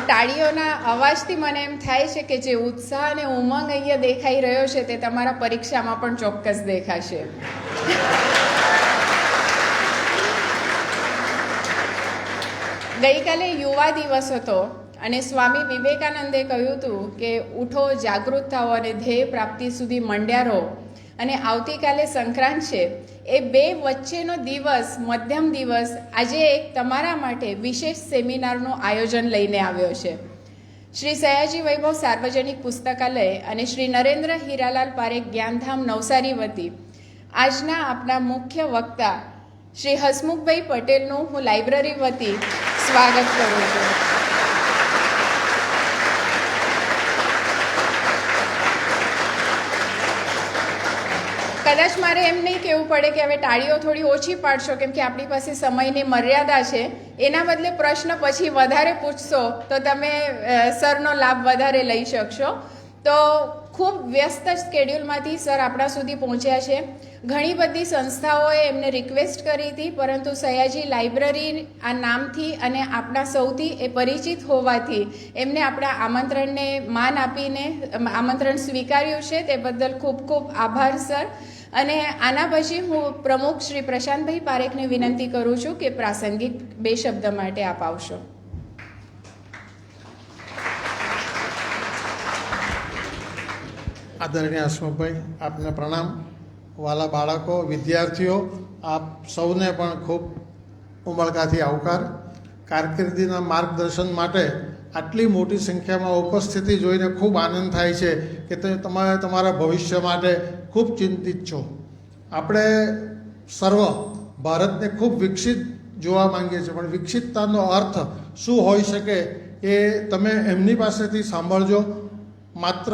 તાળીઓના અવાજથી મને એમ થાય છે કે જે ઉત્સાહ અને ઉમંગ અહીંયા દેખાઈ રહ્યો છે તે તમારા પરીક્ષામાં પણ ચોક્કસ દેખાશે. ગઈકાલે યુવા દિવસ હતો અને સ્વામી વિવેકાનંદે કહ્યું હતું કે ઉઠો, જાગૃત થાઓ અને ધ્યેય પ્રાપ્તિ સુધી મંડ્યા રહો. અને આવતીકાલે સંક્રાંત છે, એ બે વચ્ચેનો દિવસ, મધ્યમ દિવસ, આજે એક તમારા માટે વિશેષ સેમિનારનું આયોજન લઈને આવ્યો છે. શ્રી સયાજી વૈભવ સાર્વજનિક પુસ્તકાલય અને શ્રી નરેન્દ્ર હીરાલાલ પારેખ જ્ઞાનધામ નવસારી વતી આજના આપણા મુખ્ય વક્તા શ્રી હસમુખભાઈ પટેલનું હું લાઇબ્રેરી વતી સ્વાગત કરું છું. કદાચ મારે એમ નહીં કહેવું પડે કે હવે તાળીઓ થોડી ઓછી પાડશો કેમ કે આપણી પાસે સમયની મર્યાદા છે. એના બદલે પ્રશ્ન પછી વધારે પૂછશો તો તમે સરનો લાભ વધારે લઈ શકશો. તો ખૂબ વ્યસ્ત સ્કેડ્યુલમાંથી સર આપણા સુધી પહોંચ્યા છે. ઘણી બધી સંસ્થાઓએ એમને રિક્વેસ્ટ કરી હતી, પરંતુ સયાજી લાઇબ્રેરી આ નામથી અને આપણા સૌથી એ પરિચિત હોવાથી એમને આપણા આમંત્રણને માન આપીને આમંત્રણ સ્વીકાર્યું છે. તે બદલ ખૂબ ખૂબ આભાર સર. અને આના પછી હું પ્રમુખ શ્રી પ્રશાંતભાઈ પારેખને વિનંતી કરું છું કે પ્રાસંગિક બે શબ્દ માટે આપ આવશો. આદરણીય હસમુખભાઈ, આપને પ્રણામ. વાલા બાળકો, વિદ્યાર્થીઓ, આપ સૌને પણ ખૂબ ઉમળકાથી આવકાર. કારકિર્દીના માર્ગદર્શન માટે આટલી મોટી સંખ્યામાં ઉપસ્થિતિ જોઈને ખૂબ આનંદ થાય છે કે તમે તમારા ભવિષ્ય માટે ખૂબ ચિંતિત છો. આપણે સર્વ ભારતને ખૂબ વિકસિત જોવા માંગીએ છીએ, પણ વિકસિતતાનો અર્થ શું હોઈ શકે એ તમે એમની પાસેથી સાંભળજો. માત્ર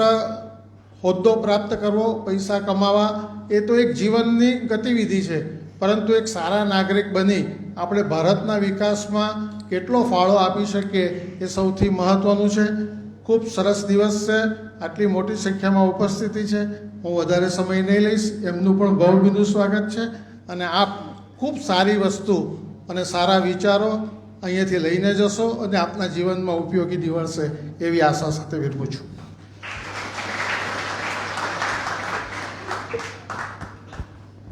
હોદ્દો પ્રાપ્ત કરવો, પૈસા કમાવા એ તો એક જીવનની ગતિવિધિ છે, પરંતુ એક સારા નાગરિક બની આપણે ભારતના વિકાસમાં કેટલો ફાળો આપી શકીએ એ સૌથી મહત્ત્વનું છે. ખૂબ સરસ દિવસ છે, આટલી મોટી સંખ્યામાં ઉપસ્થિતિ છે. હું વધારે સમય નહીં લઈશ, એમનું પણ ભાવભીનું સ્વાગત છે. અને આપ ખૂબ સારી વસ્તુ અને સારા વિચારો અહીંયાથી લઈને જશો અને આપના જીવનમાં ઉપયોગી નીવડશે એવી આશા સાથે વિરમું છું.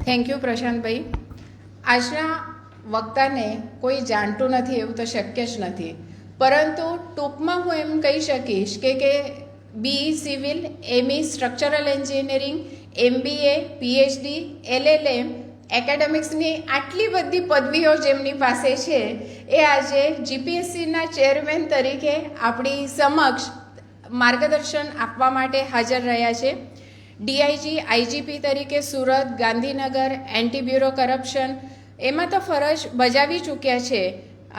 Thank you Prashantbhai. આજના વક્તાને કોઈ જાણતું નથી એવું તો શક્ય જ નથી, પરંતુ ટૂંકમાં હું એમ કહી શકીશ કે BE civil, ME structural engineering, MBA, PhD, LLM, એકેડેમિક્સની આટલી બધી પદવીઓ જેમની પાસે છે એ આજે GPSCના ચેરમેન તરીકે આપણી સમક્ષ માર્ગદર્શન આપવા માટે હાજર રહ્યા છે. DIG, IGP તરીકે Surat, Gandhinagar, anti bureau corruption એમાં તો ફરજ બજાવી ચૂક્યા છે.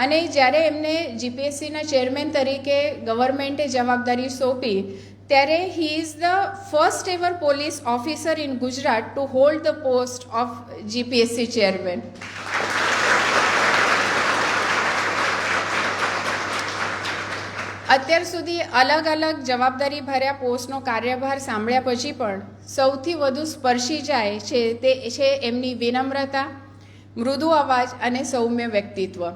અને જ્યારે એમને GPSCના ચેરમેન તરીકે ગવર્મેન્ટે જવાબદારી સોંપી ત્યારે he is the first ever police officer in Gujarat two hold the post of GPSC chairman. અત્યાર સુધી અલગ અલગ જવાબદારી ભર્યા પોસ્ટનો કાર્યભાર સાંભળ્યા પછી પણ સૌથી વધુ સ્પર્શી જાય છે તે છે એમની વિનમ્રતા, મૃદુ અવાજ અને સૌમ્ય વ્યક્તિત્વ.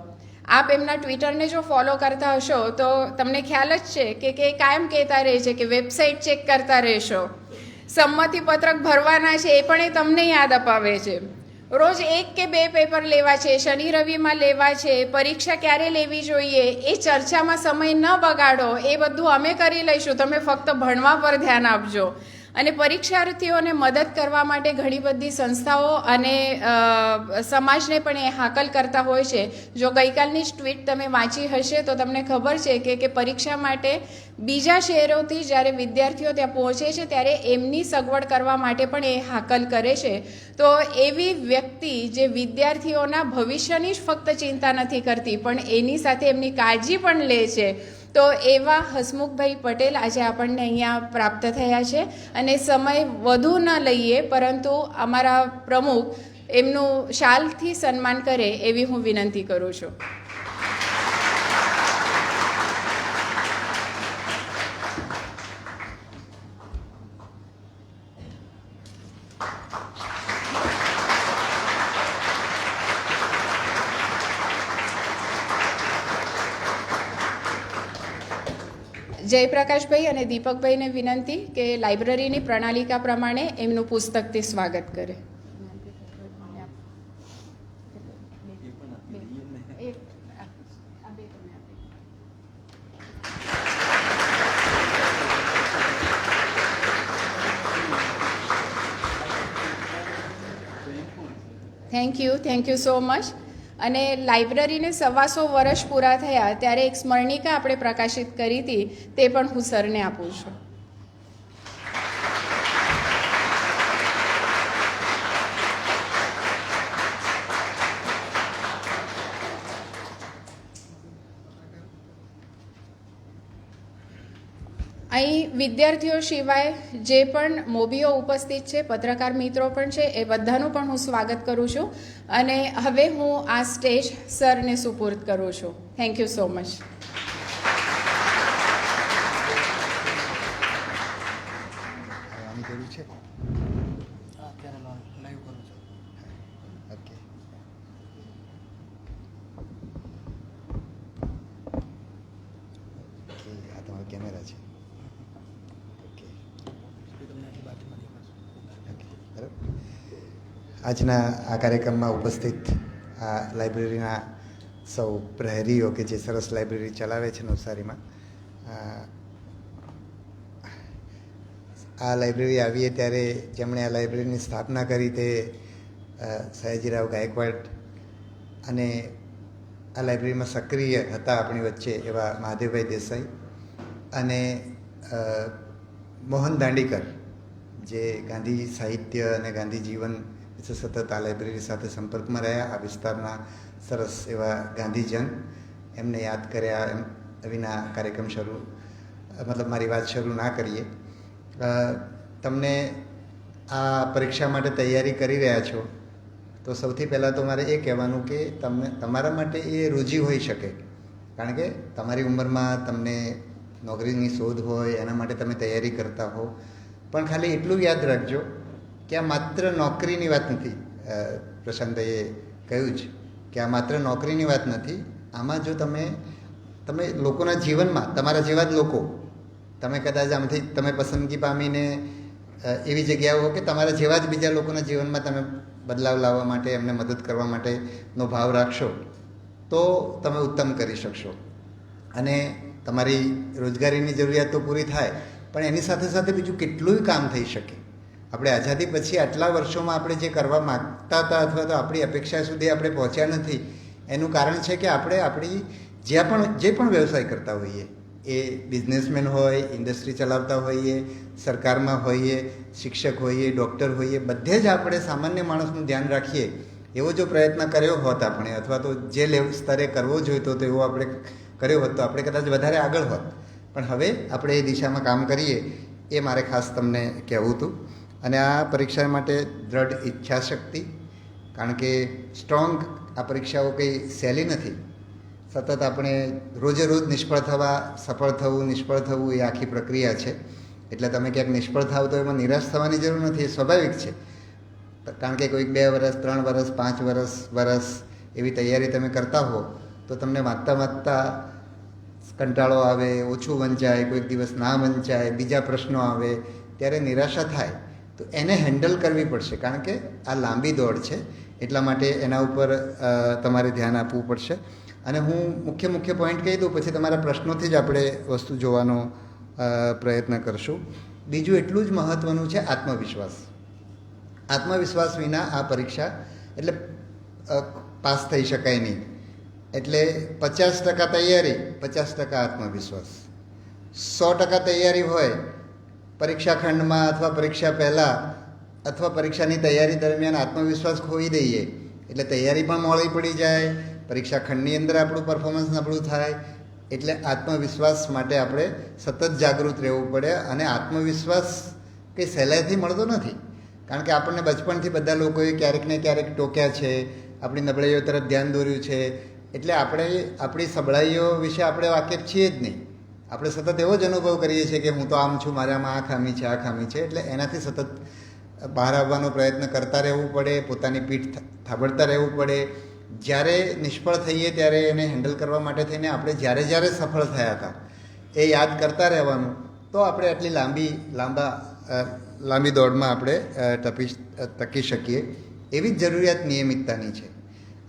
આપ એમના ટ્વિટરને જો ફોલો કરતા હશો તો તમને ખ્યાલ જ છે કે કાયમ કહેતા રહે છે કે વેબસાઇટ ચેક કરતા રહેશો, સંમતિપત્રક ભરવાના છે એ પણ એ તમને યાદ અપાવે છે. રોજ 1 કે 2 પેપર લેવા છે, શનિ રવિમાં લેવા છે, પરીક્ષા ક્યારે લેવી જોઈએ એ ચર્ચામાં સમય ન બગાડો, એ બધું અમે કરી લઈશું, તમે ફક્ત ભણવા પર ધ્યાન આપજો. અને પરીક્ષાર્થીઓને મદદ કરવા માટે ઘણી બધી સંસ્થાઓ અને સમાજને પણ એ હાકલ કરતા હોય છે. જો ગઈકાલની જ ટ્વીટ તમે વાંચી હશે તો તમને ખબર છે કે પરીક્ષા માટે બીજા શહેરોથી જ્યારે વિદ્યાર્થીઓ ત્યાં પહોંચે છે ત્યારે એમની સગવડ કરવા માટે પણ એ હાકલ કરે છે. તો એવી વ્યક્તિ જે વિદ્યાર્થીઓના ભવિષ્યની જ ફક્ત ચિંતા નથી કરતી પણ એની સાથે એમની કાળજી પણ લે છે, તો એવા હસમુખભાઈ પટેલ આજે આપણને અહીંયા પ્રાપ્ત થયા છે. અને સમય વધુ ન લઈએ પરંતુ અમારા પ્રમુખ એમનું શાલથી સન્માન કરે એવી હું વિનંતી કરું છું. જયપ્રકાશભાઈ અને દીપકભાઈને વિનંતી કે લાઇબ્રેરીની પ્રણાલિકા પ્રમાણે એમનું પુસ્તકથી સ્વાગત કરે. Thank you so much. અને લાઇબ્રેરીને 125 વર્ષ પૂરા થયા ત્યારે એક સ્મરણિકા આપણે પ્રકાશિત કરી હતી, તે પણ હું સરને આપું છું. અહીં વિદ્યાર્થીઓ સિવાય જે પણ મોભીઓ ઉપસ્થિત છે, પત્રકાર મિત્રો પણ છે, એ બધાનું પણ હું સ્વાગત કરું છું. અને હવે હું આ સ્ટેજ સરને સુપુર્દ કરું છું. Thank you so much. Camera છે. આજના આ કાર્યક્રમમાં ઉપસ્થિત આ લાઇબ્રેરીના સૌ પ્રહરીઓ કે જે સરસ લાઇબ્રેરી ચલાવે છે નવસારીમાં, આ લાઇબ્રેરી આવીએ ત્યારે જેમણે આ લાઇબ્રેરીની સ્થાપના કરી તે સયાજીરાવ ગાયકવાડ અને આ લાઇબ્રેરીમાં સક્રિય હતા આપણી વચ્ચે એવા મહાદેવભાઈ દેસાઈ અને મોહન દાંડીકર, જે ગાંધી સાહિત્ય અને ગાંધી જીવન સતત આ લાઇબ્રેરી સાથે સંપર્કમાં રહ્યા, આ વિસ્તારના સરસ એવા ગાંધીજન, એમને યાદ કર્યા એમ વિના કાર્યક્રમ મારી વાત શરૂ ના કરીએ. તમને આ પરીક્ષા માટે તૈયારી કરી રહ્યા છો તો સૌથી પહેલાં તો મારે એ કહેવાનું કે તમારા માટે એ રોજી હોઈ શકે, કારણ કે તમારી ઉંમરમાં તમને નોકરીની શોધ હોય, એના માટે તમે તૈયારી કરતા હો. પણ ખાલી એટલું યાદ રાખજો કે આ માત્ર નોકરીની વાત નથી. પ્રશાંતભાઈએ કહ્યું જ કે આ માત્ર નોકરીની વાત નથી. આમાં જો તમે લોકોના જીવનમાં, તમારા જેવા જ લોકો, તમે કદાચ આમથી તમે પસંદગી પામીને એવી જગ્યાઓ કે તમારા જેવા જ બીજા લોકોના જીવનમાં તમે બદલાવ લાવવા માટે, એમને મદદ કરવા માટેનો ભાવ રાખશો તો તમે ઉત્તમ કરી શકશો. અને તમારી રોજગારીની જરૂરિયાત તો પૂરી થાય, પણ એની સાથે સાથે બીજું કેટલું કામ થઈ શકે. આપણે આઝાદી પછી આટલા વર્ષોમાં આપણે જે કરવા માગતા હતા અથવા તો આપણી અપેક્ષા સુધી આપણે પહોંચ્યા નથી, એનું કારણ છે કે આપણે આપણી જે પણ વ્યવસાય કરતા હોઈએ, એ બિઝનેસમેન હોય, ઇન્ડસ્ટ્રી ચલાવતા હોઈએ, સરકારમાં હોઈએ, શિક્ષક હોઈએ, ડૉક્ટર હોઈએ, બધે જ આપણે સામાન્ય માણસનું ધ્યાન રાખીએ એવો જો પ્રયત્ન કર્યો હોત આપણે, અથવા તો જે સ્તરે કરવો જોઈતો તો એવો આપણે કર્યો હોત તો આપણે કદાચ વધારે આગળ હોત. પણ હવે આપણે એ દિશામાં કામ કરીએ એ મારે ખાસ તમને કહેવું હતું. અને આ પરીક્ષા માટે દ્રઢ ઈચ્છાશક્તિ, કારણ કે સ્ટ્રોંગ, આ પરીક્ષાઓ કંઈ સહેલી નથી. સતત આપણે રોજે રોજ નિષ્ફળ થવા, સફળ થવું, નિષ્ફળ થવું એ આખી પ્રક્રિયા છે. એટલે તમે ક્યાંક નિષ્ફળ થાવ તો એમાં નિરાશ થવાની જરૂર નથી, એ સ્વાભાવિક છે. કારણ કે કોઈક 2 વર્ષ, 3 વર્ષ, 5 વર્ષ એવી તૈયારી તમે કરતા હો તો તમને વાંચતા કંટાળો આવે, ઓછું વંચાય, કોઈક દિવસ ના વંચાય, બીજા પ્રશ્નો આવે, ત્યારે નિરાશા થાય. તો એને હેન્ડલ કરવી પડશે, કારણ કે આ લાંબી દોડ છે. એટલા માટે એના ઉપર તમારે ધ્યાન આપવું પડશે. અને હું મુખ્ય પોઈન્ટ કહી દઉં, પછી તમારા પ્રશ્નોથી જ આપણે વસ્તુ જોવાનો પ્રયત્ન કરશું. બીજું એટલું જ મહત્ત્વનું છે આત્મવિશ્વાસ. આત્મવિશ્વાસ વિના આ પરીક્ષા એટલે પાસ થઈ શકાય નહીં. એટલે 50% તૈયારી, 50% આત્મવિશ્વાસ. 100% તૈયારી હોય પરીક્ષા ખંડમાં અથવા પરીક્ષા પહેલાં અથવા પરીક્ષાની તૈયારી દરમિયાન આત્મવિશ્વાસ ખોઈ દઈએ એટલે તૈયારી પણ મોડી પડી જાય, પરીક્ષા ખંડની અંદર આપણું પરફોર્મન્સ નબળું થાય. એટલે આત્મવિશ્વાસ માટે આપણે સતત જાગૃત રહેવું પડે. અને આત્મવિશ્વાસ કંઈ સહેલાઈથી મળતો નથી, કારણ કે આપણને બચપણથી બધા લોકોએ ક્યારેક ને ક્યારેક ટોક્યા છે, આપણી નબળાઈઓ તરફ ધ્યાન દોર્યું છે. એટલે આપણે આપણી સબળાઈઓ વિશે આપણે વાકેફ છીએ જ નહીં. આપણે સતત એવો જ અનુભવ કરીએ છીએ કે હું તો આમ છું, મારામાં આ ખામી છે, આ ખામી છે. એટલે એનાથી સતત બહાર આવવાનો પ્રયત્ન કરતા રહેવું પડે, પોતાની પીઠ થાબડતા રહેવું પડે. જ્યારે નિષ્ફળ થઈએ ત્યારે એને હેન્ડલ કરવા માટે થઈને આપણે જ્યારે સફળ થયા હતા એ યાદ કરતા રહેવાનું, તો આપણે આટલી લાંબી દોડમાં આપણે ટકી શકીએ. એવી જ જરૂરિયાત નિયમિતતાની છે.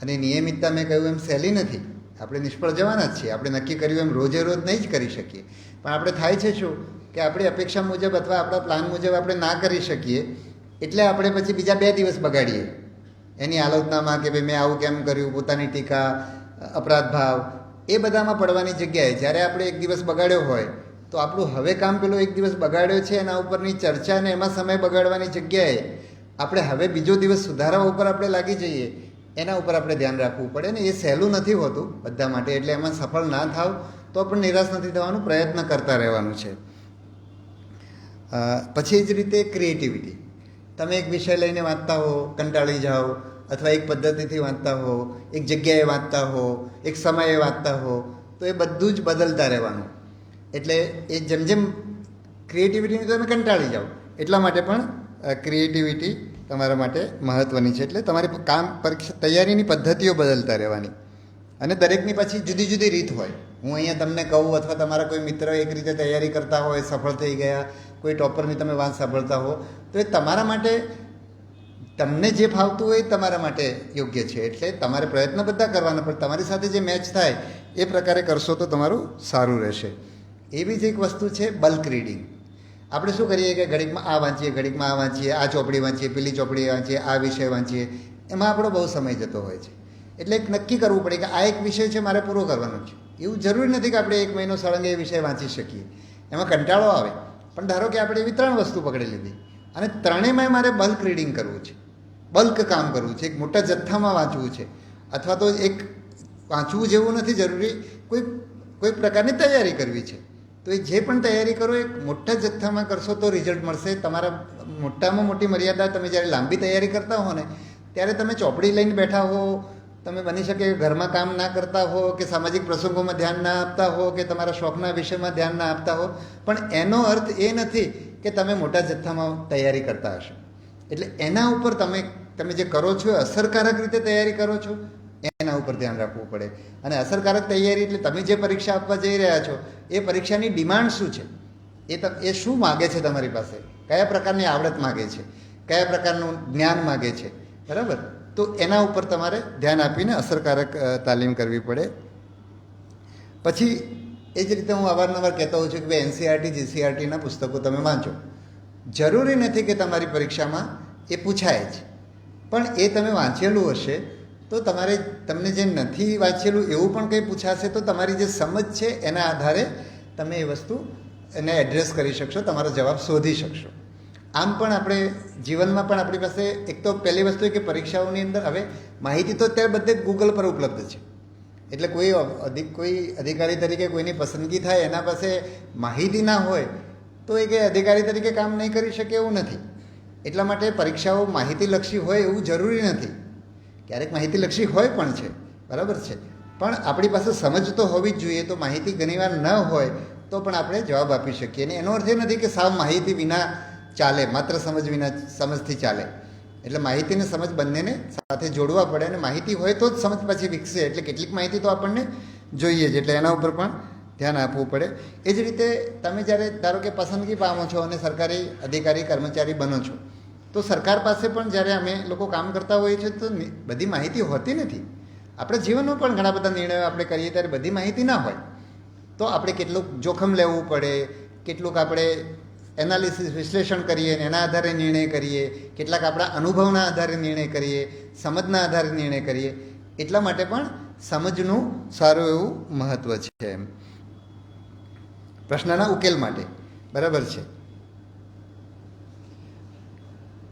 અને નિયમિતતા મેં કહ્યું એમ સહેલી નથી. આપણે નિષ્ફળ જવાના જ છીએ. આપણે નક્કી કર્યું એમ રોજે રોજ નહીં જ કરી શકીએ. પણ આપણે થાય છે શું કે આપણી અપેક્ષા મુજબ અથવા આપણા પ્લાન મુજબ આપણે ના કરી શકીએ, એટલે આપણે પછી બીજા 2 દિવસ બગાડીએ એની આલોચનામાં કે ભાઈ મેં આવું કેમ કર્યું, પોતાની ટીકા, અપરાધ ભાવ, એ બધામાં પડવાની જગ્યાએ જ્યારે આપણે એક દિવસ બગાડ્યો હોય તો આપણું હવે કામ પેલો એક દિવસ બગાડ્યો છે એના ઉપરની ચર્ચા ને એમાં સમય બગાડવાની જગ્યાએ આપણે હવે બીજો દિવસ સુધારવા ઉપર આપણે લાગી જઈએ, એના ઉપર આપણે ધ્યાન રાખવું પડે. ને એ સહેલું નથી હોતું બધા માટે. એટલે એમાં સફળ ના થાવ તો પણ નિરાશ નથી થવાનું, પ્રયત્ન કરતા રહેવાનું છે. પછી એ જ રીતે ક્રિએટિવિટી. તમે એક વિષય લઈને વાંચતા હો, કંટાળી જાઓ, અથવા એક પદ્ધતિથી વાંચતા હો, એક જગ્યાએ વાંચતા હો, એક સમયે વાંચતા હો, તો એ બધું જ બદલતા રહેવાનું. એટલે એ જેમ જેમ ક્રિએટિવિટીની તમે કંટાળી જાઓ, એટલા માટે પણ ક્રિએટિવિટી તમારા માટે મહત્ત્વની છે. એટલે તમારી પરીક્ષા તૈયારીની પદ્ધતિઓ બદલતા રહેવાની. અને દરેકની પાછી જુદી જુદી રીત હોય. હું અહીંયા તમને કહું અથવા તમારા કોઈ મિત્ર એક રીતે તૈયારી કરતા હોય, સફળ થઈ ગયા, કોઈ ટોપરની તમે વાત સાંભળતા હો, તો એ તમારા માટે, તમને જે ફાવતું હોય એ તમારા માટે યોગ્ય છે. એટલે તમારે પ્રયત્ન બધા કરવાના, પણ તમારી સાથે જે મેચ થાય એ પ્રકારે કરશો તો તમારું સારું રહેશે. એવી જ એક વસ્તુ છે બલ્ક રીડિંગ. આપણે શું કરીએ કે ઘડીકમાં આ વાંચીએ, ઘડીકમાં આ વાંચીએ, આ ચોપડી વાંચીએ, પેલી ચોપડી વાંચીએ, આ વિષય વાંચીએ, એમાં આપણો બહુ સમય જતો હોય છે. એટલે એક નક્કી કરવું પડે કે આ એક વિષય છે મારે પૂરો કરવાનો છે. એવું જરૂરી નથી કે આપણે 1 મહિનો સળંગે એ વિષય વાંચી શકીએ, એમાં કંટાળો આવે. પણ ધારો કે આપણે એવી 3 વસ્તુ પકડી લીધી અને ત્રણેયમાં મારે બલ્ક રીડિંગ કરવું છે, બલ્ક કામ કરવું છે, એક મોટા જથ્થામાં વાંચવું છે. અથવા તો એક વાંચવું જેવું નથી જરૂરી, કોઈ પ્રકારની તૈયારી કરવી છે. તો એ જે પણ તૈયારી કરો એ મોટા જથ્થામાં કરશો તો રિઝલ્ટ મળશે. તમારા મોટામાં મોટી મર્યાદા, તમે જ્યારે લાંબી તૈયારી કરતા હો ને ત્યારે તમે ચોપડી લઈને બેઠા હો, તમે બની શકે ઘરમાં કામ ના કરતા હો, કે સામાજિક પ્રસંગોમાં ધ્યાન ના આપતા હો, કે તમારા શોખના વિષયમાં ધ્યાન ના આપતા હો, પણ એનો અર્થ એ નથી કે તમે મોટા જથ્થામાં તૈયારી કરતા હશો. એટલે એના ઉપર તમે જે કરો છો એ અસરકારક રીતે તૈયારી કરો છો, એના ઉપર ધ્યાન રાખવું પડે. અને અસરકારક તૈયારી એટલે તમે જે પરીક્ષા આપવા જઈ રહ્યા છો એ પરીક્ષાની ડિમાન્ડ શું છે, એ શું માગે છે તમારી પાસે, કયા પ્રકારની આવડત માગે છે, કયા પ્રકારનું જ્ઞાન માગે છે, બરાબર? તો એના ઉપર તમારે ધ્યાન આપીને અસરકારક તાલીમ કરવી પડે. પછી એ જ રીતે હું અવારનવાર કહેતો હોઉં છું કે ભાઈ NCERT GCERTના પુસ્તકો તમે વાંચો. જરૂરી નથી કે તમારી પરીક્ષામાં એ પૂછાય જ, પણ એ તમે વાંચેલું હશે તો તમને જે નથી વાંચેલું એવું પણ કંઈ પૂછાશે તો તમારી જે સમજ છે એના આધારે તમે એ વસ્તુ એને એડ્રેસ કરી શકશો, તમારો જવાબ શોધી શકશો. આમ પણ આપણે જીવનમાં પણ આપણી પાસે એક તો પહેલી વસ્તુ એ કે પરીક્ષાઓની અંદર હવે માહિતી તો અત્યારે બધે ગૂગલ પર ઉપલબ્ધ છે. એટલે કોઈ અધિકારી તરીકે કોઈની પસંદગી થાય એના પાસે માહિતી ના હોય તો એ કે અધિકારી તરીકે કામ નહીં કરી શકે એવું નથી. એટલા માટે પરીક્ષાઓ માહિતીલક્ષી હોય એવું જરૂરી નથી. ક્યારેક માહિતીલક્ષી હોય પણ છે, બરાબર છે, પણ આપણી પાસે સમજ તો હોવી જ જોઈએ. તો માહિતી ઘણીવાર ન હોય તો પણ આપણે જવાબ આપી શકીએ. અને એનો અર્થ એ નથી કે સાવ માહિતી વિના ચાલે, માત્ર સમજથી ચાલે. એટલે માહિતી અને સમજ બંનેને સાથે જોડવા પડે. અને માહિતી હોય તો જ સમજ પછી વિકસે. એટલે કેટલીક માહિતી તો આપણને જોઈએ જ, એટલે એના ઉપર પણ ધ્યાન આપવું પડે. એ જ રીતે તમે જ્યારે ધારો કે પસંદગી પામો છો અને સરકારી અધિકારી કર્મચારી બનો છો, તો સરકાર પાસે પણ જ્યારે અમે લોકો કામ કરતા હોઈએ છીએ તો બધી માહિતી હોતી નથી. આપણા જીવનમાં પણ ઘણા બધા નિર્ણયો આપણે કરીએ ત્યારે બધી માહિતી ના હોય, તો આપણે કેટલુંક જોખમ લેવું પડે, કેટલુંક આપણે એનાલિસિસ વિશ્લેષણ કરીએ અને એના આધારે નિર્ણય કરીએ, કેટલાક આપણા અનુભવના આધારે નિર્ણય કરીએ, સમજના આધારે નિર્ણય કરીએ. એટલા માટે પણ સમજનું સારું એવું મહત્ત્વ છે. પ્રશ્નના ઉકેલ માટે, બરાબર છે.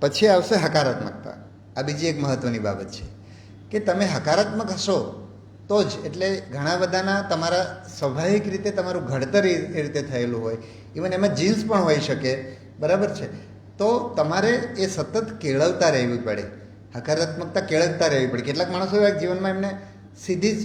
પછી આવશે હકારાત્મકતા. આ બીજી એક મહત્ત્વની બાબત છે કે તમે હકારાત્મક હશો તો જ, એટલે ઘણા બધાના તમારા સ્વાભાવિક રીતે તમારું ઘડતર એ રીતે થયેલું હોય, ઇવન એમાં જીન્સ પણ હોઈ શકે, બરાબર છે, તો તમારે એ સતત કેળવતા રહેવી પડે, હકારાત્મકતા કેળવતા રહેવી પડે. કેટલાક માણસો એવા જીવનમાં એમને સીધી જ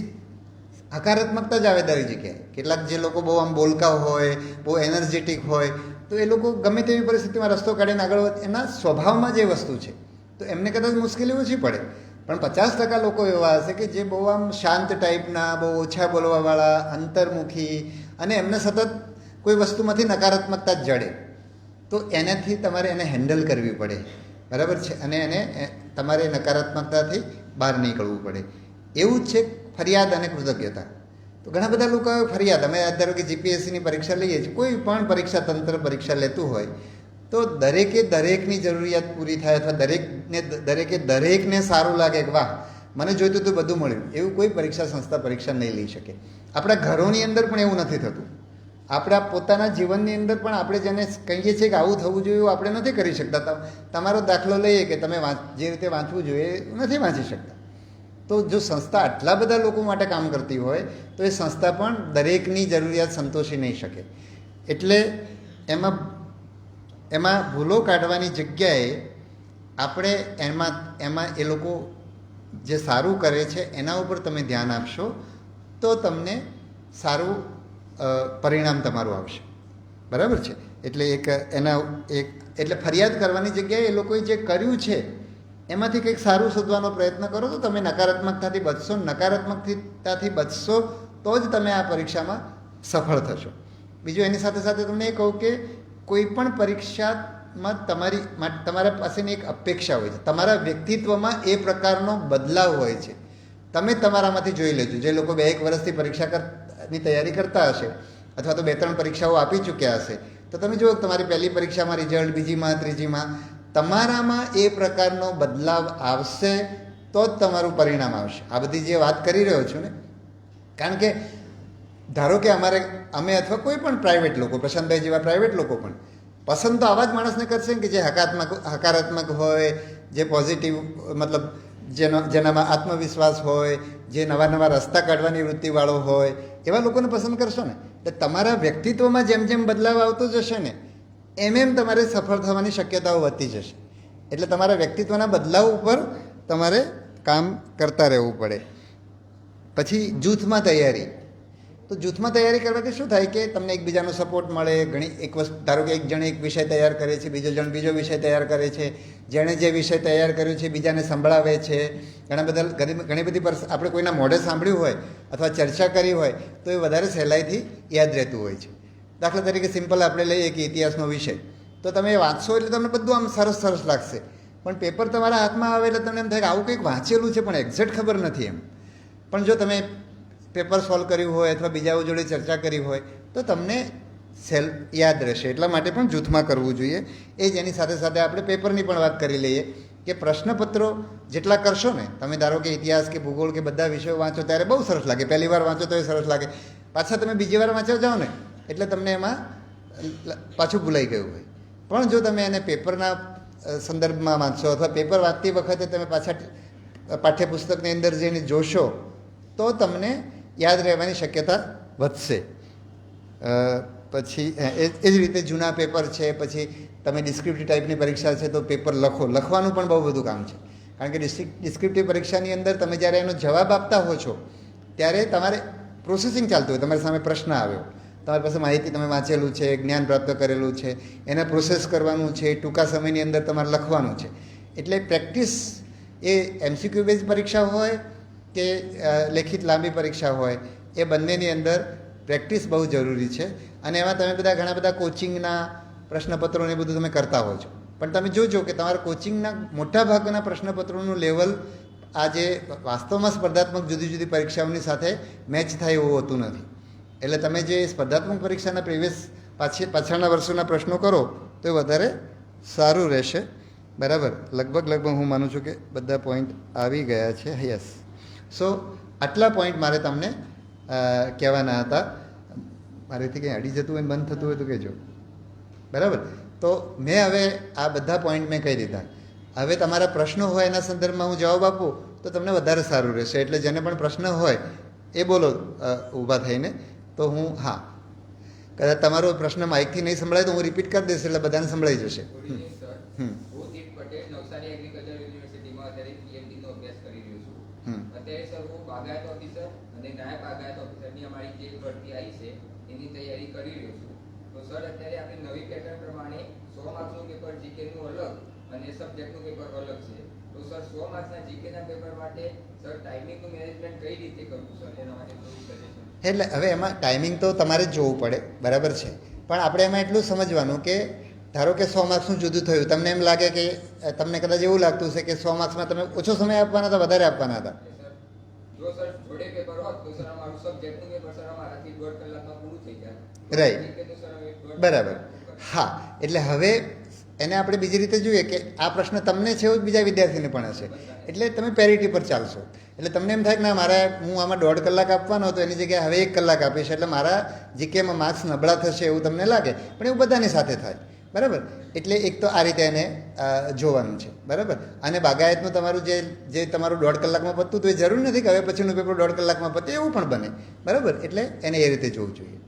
હકારાત્મકતા જ આવે દરેક જગ્યાએ. કેટલાક જે લોકો બહુ આમ બોલકા હોય, બહુ એનર્જેટિક હોય, તો એ લોકો ગમે તેવી પરિસ્થિતિમાં રસ્તો કાઢીને આગળ વધે, એના સ્વભાવમાં જે વસ્તુ છે તો એમને કદાચ મુશ્કેલી ઓછી પડે. પણ 50% લોકો એવા હશે કે જે બહુ આમ શાંત ટાઈપના, બહુ ઓછા બોલવાવાળા, અંતર્મુખી, અને એમને સતત કોઈ વસ્તુમાંથી નકારાત્મકતા જ જડે તો એનાથી તમારે એને હેન્ડલ કરવી પડે, બરાબર છે, અને એને તમારે નકારાત્મકતાથી બહાર નીકળવું પડે. એવું જ છે ફરિયાદ અને કૃતજ્ઞતા. તો ઘણા બધા લોકો ફરિયાદ, અમે ધારો કે જીપીએસસીની પરીક્ષા લઈએ છીએ, કોઈ પણ પરીક્ષા તંત્ર પરીક્ષા લેતું હોય તો દરેકની જરૂરિયાત પૂરી થાય અથવા દરેકને સારું લાગે કે વાહ મને જોઈતું હતું બધું મળ્યું, એવું કોઈ પરીક્ષા સંસ્થા પરીક્ષા નહીં લઈ શકે. આપણા ઘરોની અંદર પણ એવું નથી થતું. આપણા પોતાના જીવનની અંદર પણ આપણે જેને કહીએ છીએ કે આવું થવું જોઈએ એવું આપણે નથી કરી શકતા. તમારો દાખલો લઈએ કે તમે જે રીતે વાંચવું જોઈએ નથી વાંચી શકતા. તો જો સંસ્થા આટલા બધા લોકો માટે કામ કરતી હોય તો એ સંસ્થા પણ દરેકની જરૂરિયાત સંતોષી નહીં શકે. એટલે એમાં ભૂલો કાઢવાની જગ્યાએ આપણે એમાં એ લોકો જે સારું કરે છે એના ઉપર તમે ધ્યાન આપશો તો તમને સારું પરિણામ તમારું આવશે, બરાબર છે. એટલે એટલે ફરિયાદ કરવાની જગ્યાએ એ લોકોએ જે કર્યું છે એમાંથી કંઈક સારું શોધવાનો પ્રયત્ન કરો તો તમે નકારાત્મકતાથી બચશો. નકારાત્મકતાથી બચશો તો જ તમે આ પરીક્ષામાં સફળ થશો. બીજું એની સાથે સાથે તમને એ કહું કે કોઈ પણ પરીક્ષામાં તમારા પાસેની એક અપેક્ષા હોય છે, તમારા વ્યક્તિત્વમાં એ પ્રકારનો બદલાવ હોય છે. તમે તમારામાંથી જોઈ લેજો. જે લોકો 2-1 વર્ષથી પરીક્ષાની તૈયારી કરતા હશે અથવા તો 2-3 પરીક્ષાઓ આપી ચૂક્યા હશે તો તમે જુઓ તમારી પહેલી પરીક્ષામાં રિઝલ્ટ, બીજીમાં, ત્રીજીમાં તમારામાં એ પ્રકારનો બદલાવ આવશે તો જ તમારું પરિણામ આવશે. આ બધી જે વાત કરી રહ્યો છું ને, કારણ કે ધારો કે અમે અથવા કોઈ પણ પ્રાઇવેટ લોકો, પ્રશાંતભાઈ જેવા પ્રાઇવેટ લોકો પણ પસંદ તો આવા જ માણસને કરશે કે જે હકારાત્મક હોય, જે પોઝિટિવ મતલબ જેનામાં આત્મવિશ્વાસ હોય, જે નવા રસ્તા કાઢવાની વૃત્તિવાળો હોય, એવા લોકોને પસંદ કરશો ને. એટલે તમારા વ્યક્તિત્વમાં જેમ જેમ બદલાવ આવતો જશે ને એમ તમારે સફળ થવાની શક્યતાઓ વધતી જશે. એટલે તમારા વ્યક્તિત્વના બદલાવ ઉપર તમારે કામ કરતા રહેવું પડે. પછી જૂથમાં તૈયારી. તો જૂથમાં તૈયારી કરવાથી શું થાય કે તમને એકબીજાનો સપોર્ટ મળે. ધારો કે એક જણે એક વિષય તૈયાર કરે છે, બીજો જણ બીજો વિષય તૈયાર કરે છે, જેણે જે વિષય તૈયાર કર્યો છે બીજાને સંભળાવે છે. ઘણી બધી આપણે કોઈના મોઢે સાંભળ્યું હોય અથવા ચર્ચા કરી હોય તો એ વધારે સહેલાઈથી યાદ રહેતું હોય છે. દાખલા તરીકે સિમ્પલ આપણે લઈએ કે ઇતિહાસનો વિષય, તો તમે વાંચશો એટલે તમને બધું આમ સરસ લાગશે, પણ પેપર તમારા હાથમાં આવે એટલે તમને એમ થાય કે આવું કંઈક વાંચેલું છે પણ એક્ઝેક્ટ ખબર નથી એમ. પણ જો તમે પેપર સોલ્વ કર્યું હોય અથવા બીજાઓ જોડે ચર્ચા કરી હોય તો તમને યાદ રહેશે. એટલા માટે પણ જૂથમાં કરવું જોઈએ. એ જ એની સાથે સાથે આપણે પેપરની પણ વાત કરી લઈએ કે પ્રશ્નપત્રો જેટલા કરશો ને, તમે ધારો કે ઇતિહાસ કે ભૂગોળ કે બધા વિષયો વાંચો ત્યારે બહુ સરસ લાગે, પહેલી વાર વાંચો તો એ સરસ લાગે, પાછા તમે બીજી વાર વાંચવા જાઓ ને એટલે તમને એમાં પાછું ભૂલાઈ ગયું હોય. પણ જો તમે એને પેપરના સંદર્ભમાં વાંચશો અથવા પેપર વાંચતી વખતે તમે પાછા પાઠ્યપુસ્તકની અંદર જઈને જોશો તો તમને યાદ રહેવાની શક્યતા વધશે. પછી એ જ રીતે જૂના પેપર છે. પછી તમે ડિસ્ક્રિપ્ટિવ ટાઈપની પરીક્ષા છે તો પેપર લખવાનું પણ બહુ બધું કામ છે. કારણ કે ડિસ્ક્રિપ્ટિવ પરીક્ષાની અંદર તમે જ્યારે એનો જવાબ આપતા હો છો ત્યારે તમારે પ્રોસેસિંગ ચાલતું હોય. તમારી સામે પ્રશ્ન આવ્યો, તમારી પાસે માહિતી તમે વાંચેલું છે, જ્ઞાન પ્રાપ્ત કરેલું છે, એને પ્રોસેસ કરવાનું છે, ટૂંકા સમયની અંદર તમારે લખવાનું છે. એટલે પ્રેક્ટિસ એ MCQ બેઝ પરીક્ષા હોય કે લેખિત લાંબી પરીક્ષા હોય, એ બંનેની અંદર પ્રેક્ટિસ બહુ જરૂરી છે. અને એમાં તમે ઘણા બધા કોચિંગના પ્રશ્નપત્રોને એ બધું તમે કરતા હો છો, પણ તમે જોજો કે તમારા કોચિંગના મોટા ભાગના પ્રશ્નપત્રોનું લેવલ આજે વાસ્તવમાં સ્પર્ધાત્મક જુદી જુદી પરીક્ષાઓની સાથે મેચ થાય એવું હોતું નથી. એટલે તમે જે સ્પર્ધાત્મક પરીક્ષાના પાછળના વર્ષોના પ્રશ્નો કરો તો એ વધારે સારું રહેશે. બરાબર, લગભગ હું માનું છું કે બધા પોઈન્ટ આવી ગયા છે. યસ. સો આટલા પોઈન્ટ મારે તમને કહેવાના હતા. મારેથી કંઈ અડી જતું હોય, બંધ થતું હોય તો કહેજો. બરાબર, તો મેં હવે આ બધા પોઈન્ટ મેં કહી દીધા. હવે તમારા પ્રશ્નો હોય એના સંદર્ભમાં હું જવાબ આપું તો તમને વધારે સારું રહેશે. એટલે જેને પણ પ્રશ્ન હોય એ બોલો ઊભા થઈને. તો હું કદાચ તમારો પ્રશ્ન માઇકથી નહીં સંભળાય તો હું રિપીટ કરી દઈશ એટલે બધાને સંભળાઈ જશે. અત્યારે સર હું બાગાયત ઓફિસર અને નાયબ બાગાયત ઓફિસરની અમારી જે ભરતી આવી છે એની તૈયારી કરી રહ્યો છું. તો સર અત્યારે આપણે નવી પેટર્ન પ્રમાણે 100 માર્ક્સનું પેપર જીકેનું અલગ અને સબ્જેક્ટનું પેપર અલગ છે. તો સર 100 માર્ક્સના જીકેના પેપર માટે સર ટાઈમિંગનું મેનેજમેન્ટ કઈ રીતે કરવું સર, એના માટે થોડું સજેશન. એટલે હવે એમાં ટાઈમિંગ તો તમારે જ જોવું પડે, બરાબર છે. પણ આપણે એમાં એટલું સમજવાનું કે ધારો કે 100 માર્ક્સનું જુદું થયું, તમને એમ લાગે કે તમને કદાચ એવું લાગતું હશે કે 100 માર્ક્સમાં તમે ઓછો સમય આપવાના હતા, વધારે આપવાના હતા. જો સર જોડે પેપર હોત તો સર અમારું સબ્જેક્ટનું પેપર સર અમારાથી 1.5 કલાકમાં પૂરું થઈ જાય. રાઈટ, બરાબર. હા, એટલે હવે એને આપણે બીજી રીતે જોઈએ કે આ પ્રશ્ન તમને છે એવું જ બીજા વિદ્યાર્થીને પણ હશે, એટલે તમે પેરિટી પર ચાલશો. એટલે તમને એમ થાય કે ના, મારે હું આમાં 1.5 કલાક આપવાનો હતો, એની જગ્યાએ હવે 1 કલાક આપીશ, એટલે મારા જીકેમાં માર્ક્સ નબળા થશે એવું તમને લાગે, પણ એવું બધાની સાથે થાય. બરાબર, એટલે એક તો આ રીતે એને જોવાનું છે. બરાબર, અને બાગાયતનું તમારું જે તમારું 1.5 કલાકમાં પતતું તો એ જરૂર નથી કે હવે પછીનું પેપર 1.5 કલાકમાં પતે, એવું પણ બને. બરાબર, એટલે એને એ રીતે જોવું જોઈએ.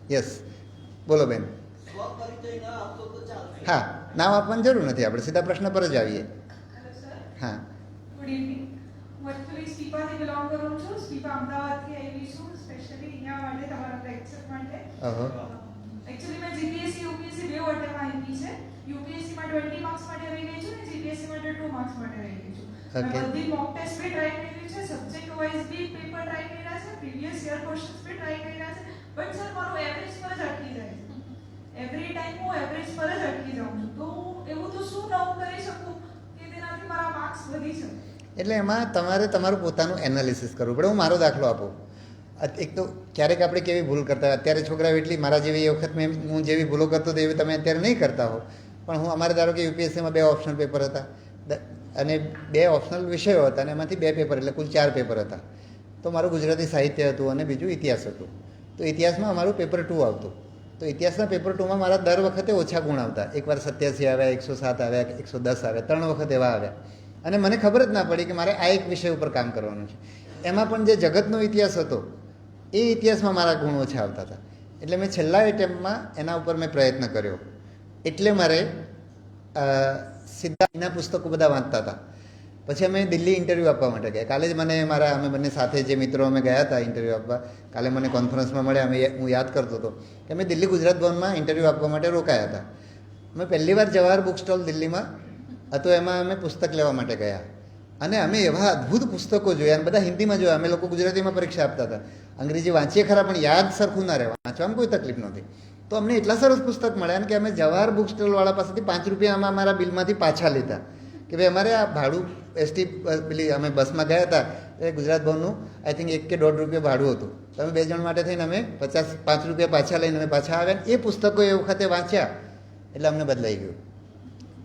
યસ, બોલો બેન. હા, નામ આપવાની જરૂર નથી, આપણે સીધા પ્રશ્ન પર જ આવીએ. હા, ગુડ ઇવનિંગ. હું એકચ્યુઅલી સ્ટીપાથી બિલોંગ કરું છું. સ્ટીપા અમદાવાદથી આવી છું, સ્પેશિયલી અહીંયા માટે તમારા લેક્ચર માટે. એકચ્યુઅલી મેં જીપીએસસી યુપીએસસી બે અટેમ્પ આપી છે. યુપીએસસીમાં 20 માર્ક્સ માટે રહી ગઈ છું અને જીપીએસસી માટે 2 માર્ક્સ માટે રહી ગઈ છું. મેં બધી મોક ટેસ્ટ બી ટ્રાય કરી છે, સબ્જેક્ટ વાઇઝ બી પેપર ટ્રાય કર્યા છે, પ્રીવિયસ યર ક્વેશ્ચન્સ બી ટ્રાય કર્યા છે, બટ સર મારું એવરેજ પર જ અટકી જાય છે. એવરી ટાઈમ હું એવરેજ પર જ અટકી જાઉં છું. તો એવું તો શું નવું કરી શકું કે તેનાથી મારા માર્ક્સ વધી શકે? એટલે એમાં તમારે તમારું પોતાનું એનાલિસિસ કરવું પડે. હું મારો દાખલો આપું. એક તો ક્યારેક આપણે કેવી ભૂલ કરતા હોય, અત્યારે છોકરાઓ એટલી મારા જેવી એ વખત હું જેવી ભૂલો કરતો હતો એવી તમે અત્યારે નહીં કરતા હો, પણ હું અમારે ધારો કે યુપીએસસીમાં 2 ઓપ્શનલ પેપર હતા અને 2 ઓપ્શનલ વિષયો હતા અને એમાંથી 2 પેપર, એટલે કુલ 4 પેપર હતા. તો મારું ગુજરાતી સાહિત્ય હતું અને બીજું ઇતિહાસ હતું. તો ઇતિહાસમાં અમારું પેપર 2 આવતું. તો ઇતિહાસના પેપર 2માં મારા દર વખતે ઓછા ગુણ આવતા. એકવાર 87 આવ્યા, 107 આવ્યા, 110 આવ્યા, 3 વખત એવા આવ્યા. અને મને ખબર જ ના પડી કે મારે આ એક વિષય ઉપર કામ કરવાનું છે. એમાં પણ જે જગતનો ઇતિહાસ હતો એ ઇતિહાસમાં મારા ગુણ ઓછા આવતા હતા. એટલે મેં છેલ્લા એટેમ્પમાં એના ઉપર મેં પ્રયત્ન કર્યો. એટલે મારે સીધા એના પુસ્તકો બધા વાંચતા હતા. પછી અમે દિલ્હી ઇન્ટરવ્યૂ આપવા માટે ગયા. કાલે જ મને અમે બંને સાથે જે મિત્રો અમે ગયા હતા ઇન્ટરવ્યૂ આપવા, કાલે મને કોન્ફરન્સમાં મળ્યા. હું યાદ કરતો હતો કે અમે દિલ્હી ગુજરાત ભવનમાં ઇન્ટરવ્યૂ આપવા માટે રોકાયા હતા. અમે પહેલી વાર જવાહર બુક સ્ટોલ દિલ્હીમાં હતો, એમાં અમે પુસ્તક લેવા માટે ગયા અને અમે એવા અદ્ભુત પુસ્તકો જોયા અને બધા હિન્દીમાં જોયા. અમે લોકો ગુજરાતીમાં પરીક્ષા આપતા હતા. અંગ્રેજી વાંચીએ ખરા પણ યાદ સરખું ના રહે, વાંચવામાં કોઈ તકલીફ નહોતી. તો અમને એટલા સરસ પુસ્તક મળ્યા કે અમે જવાહર બુક સ્ટોલવાળા પાસેથી 5 રૂપિયા અમારા બિલમાંથી પાછા લીધા કે ભાઈ અમારે આ ભાડું એસટી પેલી અમે બસમાં ગયા હતા એ ગુજરાત ભવનનું આઈ થિંક 1 કે 1.5 રૂપિયા ભાડું હતું. તો અમે 2 જણ માટે થઈને અમે 5 રૂપિયા પાછા લઈને અમે પાછા આવ્યા. એ પુસ્તકો એ વખતે વાંચ્યા એટલે અમને બદલાઈ ગયું.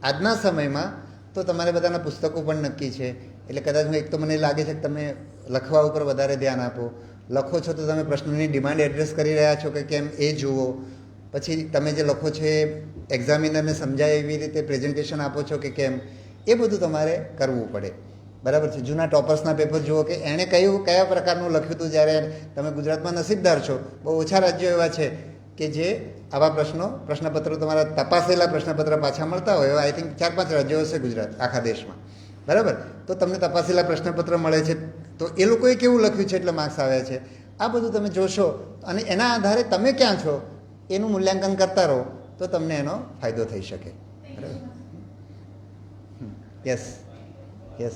આજના સમયમાં તો તમારે બધાના પુસ્તકો પણ નક્કી છે. એટલે કદાચ એક તો મને લાગે છે કે તમે લખવા ઉપર વધારે ધ્યાન આપો. લખો છો તો તમે પ્રશ્નોની ડિમાન્ડ એડ્રેસ કરી રહ્યા છો કે કેમ એ જુઓ. પછી તમે જે લખો છો એ એક્ઝામિનરને સમજાય એવી રીતે પ્રેઝન્ટેશન આપો છો કે કેમ, એ બધું તમારે કરવું પડે. બરાબર છે. જૂના ટોપર્સના પેપર જુઓ કે એણે કયા પ્રકારનું લખ્યું હતું. જ્યારે તમે ગુજરાતમાં નસીબદાર છો, બહુ ઓછા રાજ્યો એવા છે કે જે આવા પ્રશ્નપત્રો તમારા તપાસેલા પ્રશ્નપત્ર પાછા મળતા હોય. આઈ થિંક 4-5 રાજ્યો હશે ગુજરાત આખા દેશમાં. બરાબર, તો તમને તપાસેલા પ્રશ્નપત્ર મળે છે. તો એ લોકોએ કેવું લખ્યું છે એટલે માર્ક્સ આવ્યા છે. આ બધું તમે જોશો અને એના આધારે તમે ક્યાં છો એનું મૂલ્યાંકન કરતા રહો તો તમને એનો ફાયદો થઈ શકે. બરાબર. યસ યસ,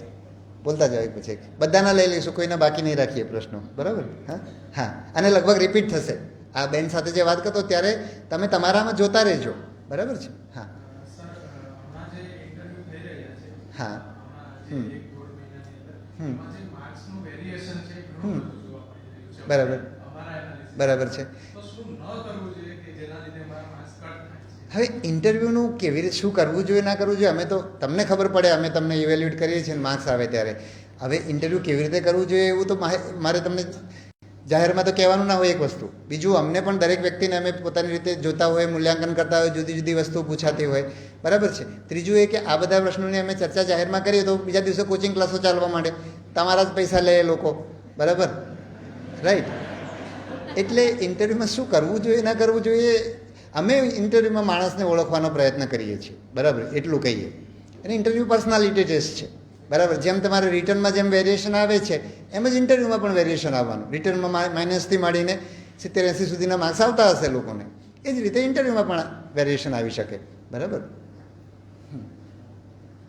બોલતા જાવ. પછી બધાના લઈ લઈશું, કોઈના બાકી નહીં રાખીએ પ્રશ્નો. બરાબર. હા હા, અને લગભગ રિપીટ થશે. આ બેન સાથે જે વાત કરતો ત્યારે તમે તમારામાં જોતા રહેજો. બરાબર છે. હા હા બરાબર બરાબર છે. હવે ઇન્ટરવ્યૂનું કેવી રીતે શું કરવું જોઈએ ના કરવું જોઈએ અમે તો તમને ખબર પડે, અમે તમને ઇવેલ્યુએટ કરીએ છીએ માર્ક્સ આવે ત્યારે. હવે ઇન્ટરવ્યૂ કેવી રીતે કરવું જોઈએ એવું તો મારે તમને જાહેરમાં તો કહેવાનું ના હોય એક વસ્તુ. બીજું અમને પણ દરેક વ્યક્તિને અમે પોતાની રીતે જોતા હોય, મૂલ્યાંકન કરતા હોય, જુદી જુદી વસ્તુઓ પૂછાતી હોય. બરાબર છે. ત્રીજું એ કે આ બધા પ્રશ્નોની અમે ચર્ચા જાહેરમાં કરીએ તો બીજા દિવસે કોચિંગ ક્લાસો ચાલવા માંડે, તમારા જ પૈસા લે એ લોકો. બરાબર, રાઈટ. એટલે ઇન્ટરવ્યૂમાં શું કરવું જોઈએ ના કરવું જોઈએ, અમે ઇન્ટરવ્યૂમાં માણસને ઓળખવાનો પ્રયત્ન કરીએ છીએ. બરાબર, એટલું કહીએ. અને ઇન્ટરવ્યૂ પર્સનાલિટી ટેસ્ટ છે. બરાબર, જેમ તમારે રિટર્નમાં જેમ વેરિએશન આવે છે એમ જ ઇન્ટરવ્યૂમાં પણ વેરિએશન આવવાનું. રિટર્નમાં -થી માંડીને 70-80 સુધીના માર્ક્સ આવતા હશે લોકોને, એ જ રીતે ઇન્ટરવ્યૂમાં પણ વેરિએશન આવી શકે. બરાબર.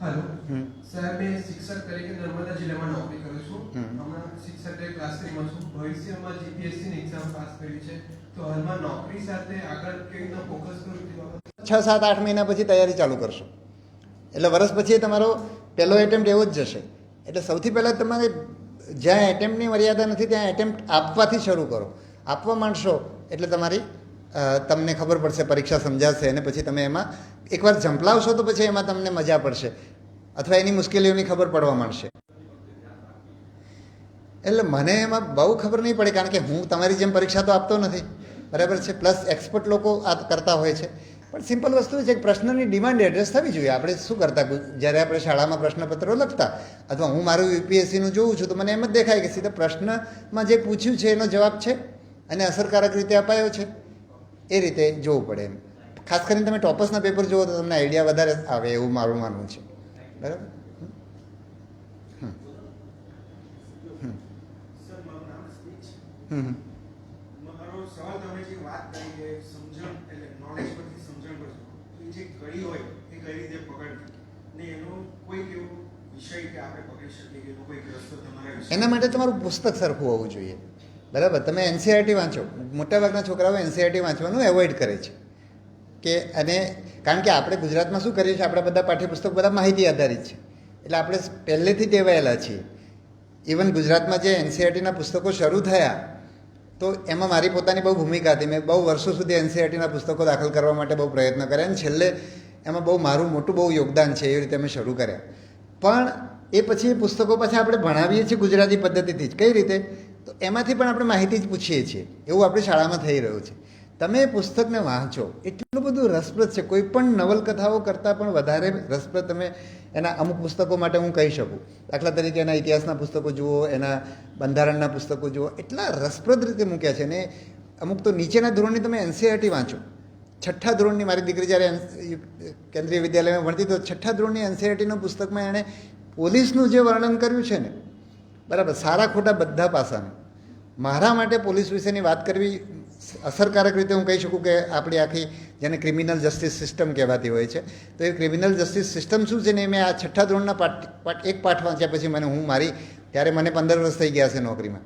હેલો હમ. સાહેબ, મેં શિક્ષક તરીકે નર્મદા જિલ્લામાં નોકરી કરું છું. હમ. હમણાં શિક્ષક તરીકે ક્લાસ 3માં છું. ભવિષ્યમાં જીપીએસસી ની એક્ઝામ પાસ કરી છે, તો હાલમાં નોકરી સાથે આગળ કેવી રીતના ફોકસ કરું તે બાબત 6, 7, 8 મહિના પછી તૈયારી ચાલુ કરશો એટલે વર્ષ પછી તમારો પહેલો એટેમ્પ્ટ એવો જ જશે. એટલે સૌથી પહેલાં તમારે જ્યાં એટેમ્પ્ટની મર્યાદા નથી ત્યાં એટેમ્પ્ટ આપવાથી શરૂ કરો. આપવા માંડશો એટલે તમને ખબર પડશે, પરીક્ષા સમજાશે, અને પછી તમે એમાં એકવાર ઝંપલાવશો તો પછી એમાં તમને મજા પડશે અથવા એની મુશ્કેલીઓની ખબર પડવા માંડશે. એટલે મને એમાં બહુ ખબર નહીં પડે, કારણ કે હું તમારી જેમ પરીક્ષા તો આપતો નથી, બરાબર છે. પ્લસ એક્સપર્ટ લોકો આ કરતા હોય છે. પણ સિમ્પલ વસ્તુ છે કે પ્રશ્નની ડિમાન્ડ એડ્રેસ થવી જોઈએ. આપણે શું કરતા, જ્યારે આપણે શાળામાં પ્રશ્નપત્રો લખતા અથવા હું મારું યુપીએસસીનું જોઉં છું તો મને એમ જ દેખાય કે સીધા પ્રશ્નમાં જે પૂછ્યું છે એનો જવાબ છે અને અસરકારક રીતે અપાયો છે, એ રીતે જોવું પડે એમ. ખાસ કરીને તમે ટોપર્સના પેપર જુઓ તો તમને આઈડિયા વધારે આવે એવું મારું માનવું છે, બરાબર. સર, મારું નામ સ્પીચ. હમ. મારો સવાલ, તમે જે વાત કરી કે સમજણ એટલે નોલેજ પરથી સમજણ પર જવું, તો એ જે કડી હોય એ કઈ રીતે પકડવી ને એનો કોઈક એવો વિષય કે આપણે પકડી શકીએ કે એનો કોઈક રસ્તો તમારા વિશે? એના માટે તમારું પુસ્તક સરખું હોવું જોઈએ, બરાબર. તમે એનસીઆરટી વાંચો. મોટાભાગના છોકરાઓ એનસીઆરટી વાંચવાનું એવોઇડ કરે છે કે અને કારણ કે આપણે ગુજરાતમાં શું કરીએ છીએ, આપણા બધા પાઠ્યપુસ્તક બધા માહિતી આધારિત છે. એટલે આપણે પહેલેથી ટેવાયેલા છીએ. ઇવન ગુજરાતમાં જે એનસીઆરટીના પુસ્તકો શરૂ થયા તો એમાં મારી પોતાની બહુ ભૂમિકા હતી. મેં બહુ વર્ષો સુધી એનસીઆરટીના પુસ્તકો દાખલ કરવા માટે બહુ પ્રયત્ન કર્યા અને છેલ્લે એમાં બહુ મારું મોટું બહુ યોગદાન છે. એવી રીતે અમે શરૂ કર્યા. પણ એ પછી એ પુસ્તકો પાછા આપણે ભણાવીએ છીએ ગુજરાતી પદ્ધતિથી જ. કઈ રીતે? તો એમાંથી પણ આપણે માહિતી જ પૂછીએ છીએ. એવું આપણી શાળામાં થઈ રહ્યું છે. તમે એ પુસ્તકને વાંચો, એટલું બધું રસપ્રદ છે. કોઈ પણ નવલકથાઓ કરતાં પણ વધારે રસપ્રદ તમે એના અમુક પુસ્તકો માટે હું કહી શકું. દાખલા તરીકે એના ઇતિહાસના પુસ્તકો જુઓ, એના બંધારણના પુસ્તકો જુઓ, એટલા રસપ્રદ રીતે મૂક્યા છે. ને અમુક તો નીચેના ધોરણની તમે એનસીઆરટી વાંચો. 6ઠ્ઠા ધોરણની મારી દીકરી જ્યારે કેન્દ્રીય વિદ્યાલયમાં ભણતી તો 6ઠ્ઠા ધોરણની એનસીઆરટીના પુસ્તકમાં એણે પોલીસનું જે વર્ણન કર્યું છે ને, બરાબર, સારા ખોટા બધા પાસાનું. મારા માટે પોલીસ વિશેની વાત કરવી અસરકારક રીતે હું કહી શકું કે આપણી આખી જેને ક્રિમિનલ જસ્ટિસ સિસ્ટમ કહેવાતી હોય છે, તો એ ક્રિમિનલ જસ્ટિસ સિસ્ટમ શું છે ને, મેં આ 6ઠ્ઠા ધોરણના એક પાઠ વાંચ્યા પછી ત્યારે મને 15 વર્ષ થઈ ગયા છે નોકરીમાં,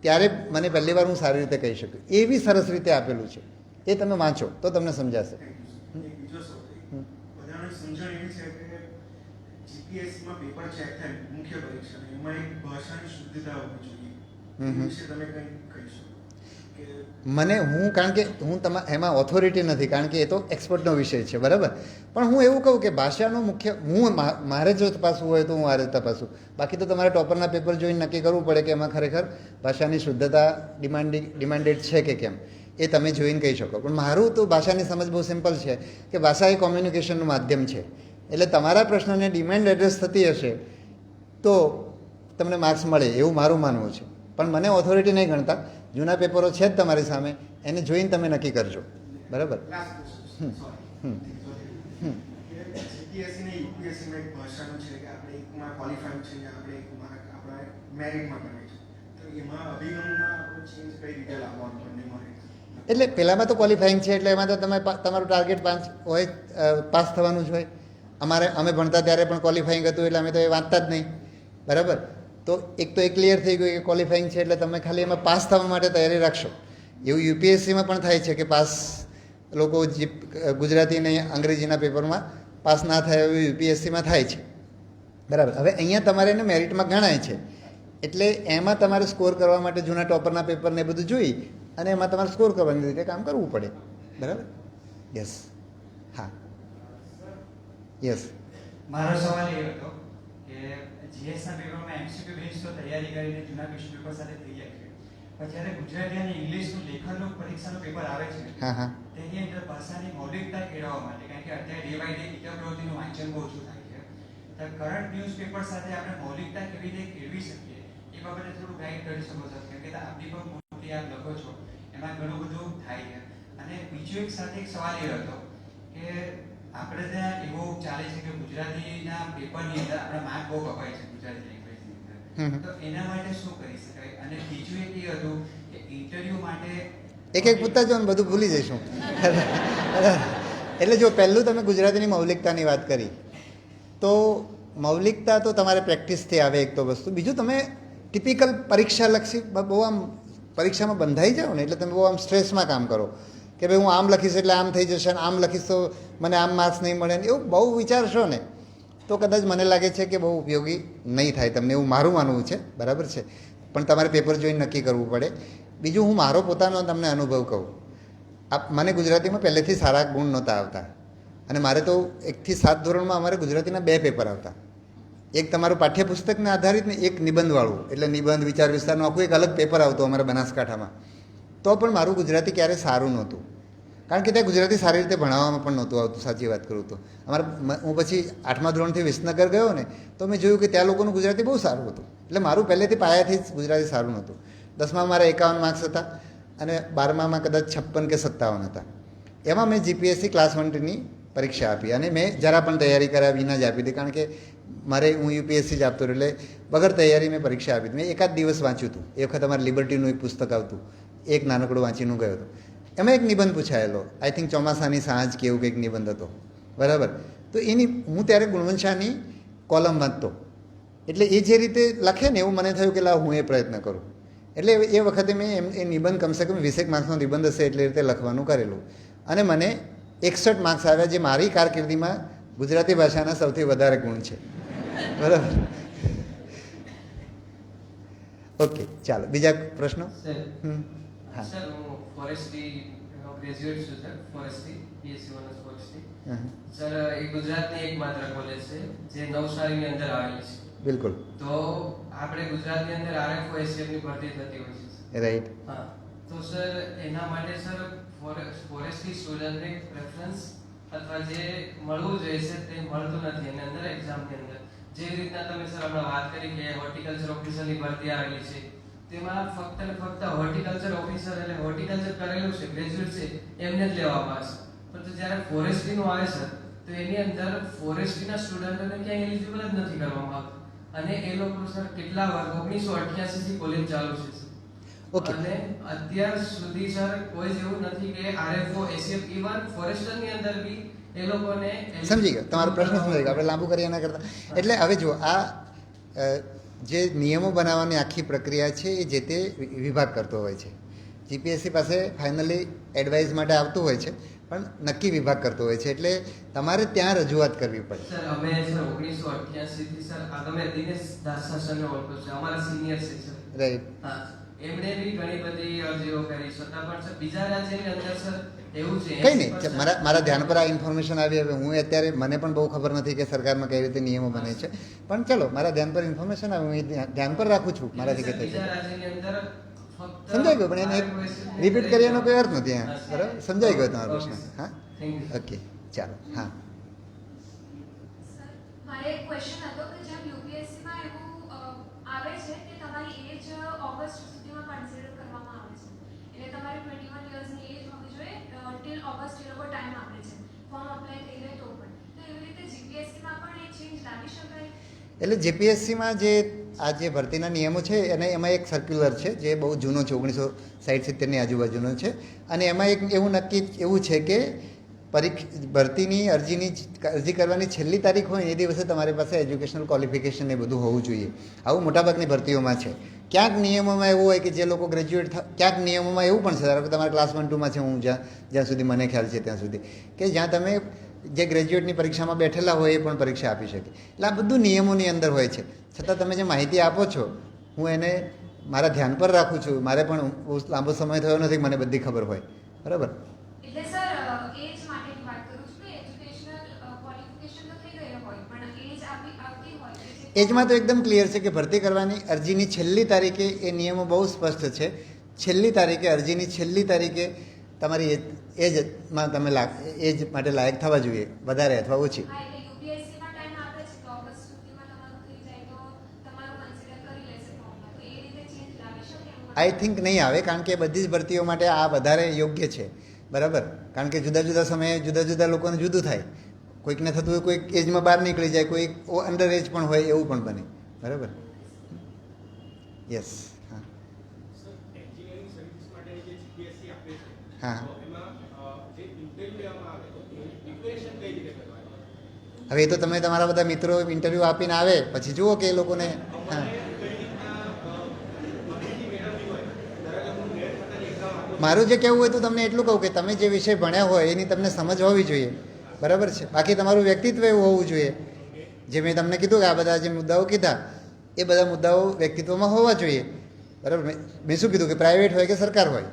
ત્યારે મને પહેલી વાર હું સારી રીતે કહી શકું. એવી સરસ રીતે આપેલું છે. એ તમે વાંચો તો તમને સમજાશે. એક બીજો સવાલ, બધાને સમજણ એવી છે કે જીપીએસસીમાં પેપર ચેક થાય મુખ્ય પરીક્ષા, એમાં એક ભાષાની શુદ્ધતા હોવી જોઈએ. એ વિશે તમે કંઈ કહી શકો કે? કારણ કે હું એમાં ઓથોરિટી નથી, કારણ કે એ તો એક્સપર્ટનો વિષય છે, બરાબર. પણ હું એવું કહું કે ભાષાનું મુખ્ય મારે જો તપાસવું હોય તો હું આ રીતે તપાસું. બાકી તો તમારે ટોપરના પેપર જોઈને નક્કી કરવું પડે કે એમાં ખરેખર ભાષાની શુદ્ધતા ડિમાન્ડેડ છે કે કેમ, એ તમે જોઈને કહી શકો. પણ મારું તો ભાષાની સમજ બહુ સિમ્પલ છે કે ભાષા એ કોમ્યુનિકેશનનું માધ્યમ છે. એટલે તમારા પ્રશ્નને ડિમાન્ડ એડ્રેસ થતી હશે તો તમને માર્ક્સ મળે એવું મારું માનવું છે. પણ મને ઓથોરિટી નહીં ગણતા. જૂના પેપરો છે જ તમારી સામે, એને જોઈને તમે નક્કી કરજો, બરાબર. જીપીએસસી ને યુપીએસસીમાં એક ભાષાનું છે કે આપણે એકમાં ક્વોલિફાઈડ છે, આપણે એકમાં આપણા મેરિટમાં કરીએ છીએ, તો એમાં અભિગમમાં આપણો ચેન્જ કઈ રીતે લાવવાનો બંનેમાં? એટલે પહેલાંમાં તો ક્વોલિફાઈંગ છે, એટલે એમાં તો તમારું ટાર્ગેટ 5 હોય, પાસ થવાનું જ હોય. અમે ભણતા ત્યારે પણ ક્વોલિફાઈંગ હતું, એટલે અમે તો એ વાંચતા જ નહીં, બરાબર. તો એ ક્લિયર થઈ ગયું કે ક્વોલિફાઈંગ છે, એટલે તમે ખાલી એમાં પાસ થવા માટે તૈયારી રાખશો. એવું યુપીએસસીમાં પણ થાય છે કે લોકો ગુજરાતી અને અંગ્રેજીના પેપરમાં પાસ ના થાય એવું યુપીએસસીમાં થાય છે, બરાબર. હવે અહીંયા તમારે એને મેરિટમાં ગણાય છે, એટલે એમાં તમારે સ્કોર કરવા માટે જૂના ટોપરના પેપરને એ બધું જોઈ અને એમાં તમારે સ્કોર કરવાની રીતે કામ કરવું પડે, બરાબર. યસ, હા, યસ. મારો સવાલ એ હતો કે જીએસના પેપરમાં એમસીક્યુ બેઝ તો તૈયારી કરીને જૂના ક્વેશ્ચન પેપર સાથે થઈ જાય છે, પણ જ્યારે ગુજરાતી અને ઇંગ્લિશનું લેખનનું પરીક્ષાનું પેપર આવે છે, હા, તેની અંદર ભાષાની મૌલિકતા કેળવવા માટે, કારણ કે અત્યારે ડે બાય ડે ઇટર પ્રવૃત્તિનું વાંચન બહુ ઓછું થાય છે, તો કરંટ ન્યૂઝપેપર સાથે આપણે મૌલિકતા કેવી રીતે કેળવી શકીએ એ બાબતે થોડું ગાઈડ કરી શકો છો, કેમ કે આપની પણ મોટી આપ લખો છો, એમાં ઘણું બધું થાય છે. અને બીજો એક સાથે એક સવાલ એ હતો કે આપણે ત્યાં એવું ચાલે છે કે ગુજરાતીના પેપરની અંદર આપણા માર્ક બહુ કપાય છે ગુજરાતી લેંગ્વેજની અંદર, તો એના માટે શું કરી શકાય? અને બીજું એક એ હતું કે ઇન્ટરવ્યુ માટે એક પૂછતા જો ને બધું ભૂલી જઈશું. એટલે જો પહેલું તમે ગુજરાતીની મૌલિકતાની વાત કરી, તો મૌલિકતા તો તમારે પ્રેક્ટિસથી આવે એક તો વસ્તુ. બીજું તમે ટિપિકલ પરીક્ષાલક્ષી બહુ આમ પરીક્ષામાં બંધાઈ જાઓ ને એટલે તમે બહુ આમ સ્ટ્રેસમાં કામ કરો કે ભાઈ હું આમ લખીશ એટલે આમ થઈ જશે અને આમ લખીશ તો મને આમ માર્ક્સ નહીં મળે ને એવું બહુ વિચારશો ને તો કદાચ મને લાગે છે કે બહુ ઉપયોગી નહીં થાય તમને, એવું મારું માનવું છે. બરાબર છે, પણ તમારે પેપર જોઈને નક્કી કરવું પડે. બીજું હું મારો પોતાનો તમને અનુભવ કહું. મને ગુજરાતીમાં પહેલેથી સારા ગુણ નહોતા આવતા અને મારે તો 1 થી 7 ધોરણમાં અમારે ગુજરાતીના 2 પેપર આવતા. એક તમારું પાઠ્યપુસ્તકને આધારિત ને એક નિબંધવાળું, એટલે નિબંધ વિચાર વિસ્તારનું આખું એક અલગ પેપર આવતું અમારા બનાસકાંઠામાં. તો પણ મારું ગુજરાતી ક્યારેય સારું નહોતું, કારણ કે ત્યાં ગુજરાતી સારી રીતે ભણાવવામાં પણ નહોતું આવતું. સાચી વાત કરું તો હું પછી 8મા ધોરણથી વિસનગર ગયો ને તો મેં જોયું કે ત્યાં લોકોનું ગુજરાતી બહુ સારું હતું. એટલે મારું પહેલેથી પાયાથી જ ગુજરાતી સારું નહોતું. 10માં મારા 51 માર્ક્સ હતા અને 12માં કદાચ 56 કે 57 હતા. એમાં મેં જીપીએસસી ક્લાસ 1ની પરીક્ષા આપી અને મેં જરા પણ તૈયારી કર્યા વિના જ આપી હતી, કારણ કે મારે હું યુપીએસસી જ આપતો એટલે વગર તૈયારી મેં પરીક્ષા આપી હતી. મેં એકાદ દિવસ વાંચ્યું હતું. એ વખત અમારે લિબર્ટીનું એક પુસ્તક આવતું, એક નાનકડું વાંચીને ગયો હતો. એમાં એક નિબંધ પૂછાયેલો, આઈ થિંક ચોમાસાની સાંજ કે એવું કંઈક નિબંધ હતો. બરાબર, તો એની હું ત્યારે ગુણવંત શાહની કોલમ વાંચતો એટલે એ જે રીતે લખે ને એવું મને થયું કે લાવ હું એ પ્રયત્ન કરું. એટલે એ વખતે મેં એ નિબંધ કમસે કમ 20 માર્ક્સનો નિબંધ હશે એટલે રીતે લખવાનું કરેલું અને મને 61 માર્ક્સ આવ્યા, જે મારી કારકિર્દીમાં ગુજરાતી ભાષાના સૌથી વધારે ગુણ છે. બરાબર, ઓકે, ચાલો બીજા પ્રશ્નો. હા સર, હું ફોરેસ્ટ્રી ગ્રેજ્યુએટ છું sir, forestry BSc honours forestry. Sir, એ ગુજરાતની એકમાત્ર કોલેજ છે જે નવસારીની અંદર આવેલી છે. બિલકુલ. તો આપણે ગુજરાતની અંદર આરએફઓએસએફ ની ભરતી થતી હોય છે. રાઈટ. હા, તો સર એના માટે સર ફોરેસ્ટ્રી સ્ટુડન્ટને પ્રેફરન્સ અથવા જે મળવું જોઈએ છે તે મળતું નથી એની અંદર એક્ઝામની અંદર. જેવી રીતના તમે સર હમણાં વાત કરી કે હોર્ટિકલ્ચર ઓફિસરની ભરતી આવેલી છે, તેમાં ફક્ત ને ફક્ત હોર્ટિકલ્ચર ઓફિસર એટલે હોર્ટિકલ્ચર કરેલું છે, ગ્રેજ્યુએટ છે, એમને જ લેવામાં આવશે. પરંતુ જ્યારે ફોરેસ્ટ્રીનું આવે સર તો એની અંદર ફોરેસ્ટ્રીના સ્ટુડન્ટોને ક્યાંય એલિજિબલ જ નથી કરવામાં આવતું. અને એ લોકો સર કેટલા વર્ષ 1988 થી કોલેજ ચાલુ છે સર. ઓકે. અને અત્યાર સુધી સર કોઈ જેવું નથી કે આરએફઓ એસીએફ ઇવન ફોરેસ્ટરની અંદર બી એ લોકોને સમજી ગયો, તમારો પ્રશ્ન સમજી ગયો. આપણે લાંબુ કરીએ એના કરતાં. એટલે હવે જો આ જે નિયમો બનાવવાની આખી પ્રક્રિયા છે એ જે તે વિભાગ કરતો હોય છે. જીપીએસસી પાસે ફાઇનલી એડવાઇસ માટે આવતું હોય છે પણ નક્કી વિભાગ કરતો હોય છે, એટલે તમારે ત્યાં રજૂઆત કરવી પડે. સર અમે સર 1988 થી સર આ તમે દિનેશ દાસા સરને ઓળખો છો, અમારા સિનિયર છે સર. રાઈટ. હા, એમણે બી ઘણી બધી અરજીઓ કરી છતાં પણ સર બીજા રાજ્યની અંદર સર એવું છે કંઈ નહીં, મારા ધ્યાન પર આ ઇન્ફોર્મેશન આવી. હવે હું અત્યારે મને પણ બહુ ખબર નથી કે સરકારમાં કઈ રીતે નિયમો બને છે, પણ ચલો મારા ધ્યાન પર ઇન્ફોર્મેશન આવે, હું ધ્યાન પર રાખું છું મારાથી કે બીજા રાજ્યની અંદર ફક્ત સમજાઈ ગયો, પણ એને એક રિપીટ કર્યાનો કોઈ અર્થ નથી. હા, બરાબર, સમજાઈ ગયો તમારો પ્રશ્ન. હા, ઓકે, ચાલો. હા, મારે એક ક્વેશ્ચન હતો કે જેમ યુપીએસસીમાં એવું આવે છે કે તમારી એજ ઓગસ્ટ સુધીમાં કન્સિડર કરવામાં આવે છે, એટલે તમારે 21 યર્સની એજ હોવી જોઈએ. ટિલ ઓગસ્ટ એ લોકો ટાઈમ આપે છે ફોર્મ અપ્લાય થઈ જાય તો પણ. તો એવી રીતે જીપીએસસીમાં પણ એ ચેન્જ લાવી શકાય? એટલે જીપીએસસીમાં જે આ જે ભરતીના નિયમો છે અને એમાં એક સર્ક્યુલર છે જે બહુ જૂનો છે, 1960-70ની આજુબાજુનો છે. અને એમાં એક એવું નક્કી એવું છે કે ભરતીની અરજી કરવાની છેલ્લી તારીખ હોય એ દિવસે તમારી પાસે એજ્યુકેશનલ ક્વોલિફિકેશન એ બધું હોવું જોઈએ. આવું મોટાભાગની ભરતીઓમાં છે. ક્યાંક નિયમોમાં એવું હોય કે જે લોકો ગ્રેજ્યુએટ ક્યાંક નિયમોમાં એવું પણ છે, ધારો કે તમારા ક્લાસ 1-2માં છે, હું જ્યાં સુધી મને ખ્યાલ છે ત્યાં સુધી, કે જ્યાં તમે જે ગ્રેજ્યુએટની પરીક્ષામાં બેઠેલા હોય એ પણ પરીક્ષા આપી શકે. એટલે આ બધું નિયમોની અંદર હોય છે. છતાં તમે જે માહિતી આપો છો હું એને મારા ધ્યાન પર રાખું છું. મારે પણ બહુ લાંબો સમય થયો નથી મને બધી ખબર હોય. બરાબર. એટલે સર એજ માટેની વાત કરું છું કે એજ્યુકેશનલ ક્વોલિફિકેશન તો થઈ ગઈ હોય પણ એજ આવતી હોય કે એજમાં તો એકદમ ક્લિયર છે કે ભરતી કરવાની અરજીની છેલ્લી તારીખે એ નિયમો બહુ સ્પષ્ટ છે. છેલ્લી તારીખે અરજીની છેલ્લી તારીખે તમારી એજમાં તમે એજ માટે લાયક થવા જોઈએ, વધારે અથવા ઓછી. હા, એટલે યુપીએસસીમાં ટાઈમ આપે છે તો ઓગસ્ટ સુધીમાં તમારું થઈ જાય તો તમારું કન્સિડર કરી લેશે ફોર્મમાં. તો એ રીતે ચેન્જ લાવી શકે? આઈ થિંક નહીં આવે, કારણ કે બધી જ ભરતીઓ માટે આ વધારે યોગ્ય છે. બરાબર, કારણ કે જુદા જુદા સમયે જુદા જુદા લોકોને જુદું થાય. કોઈકને થતું હોય કોઈક એજમાં બહાર નીકળી જાય, કોઈ અંડર એજ પણ હોય, એવું પણ બને. બરાબર. યસ. હા, હા, હવે એ તો તમે તમારા બધા મિત્રો ઇન્ટરવ્યૂ આપીને આવે પછી જુઓ કે એ લોકોને હા મારું જે કહેવું હોય તો તમને એટલું કહું કે તમે જે વિષય ભણ્યા હોય એની તમને સમજ હોવી જોઈએ, બરાબર છે. બાકી તમારું વ્યક્તિત્વ એવું હોવું જોઈએ, જે મેં તમને કીધું કે આ બધા જે મુદ્દાઓ કીધા એ બધા મુદ્દાઓ વ્યક્તિત્વમાં હોવા જોઈએ, બરાબર. મેં શું કીધું કે પ્રાઇવેટ હોય કે સરકાર હોય,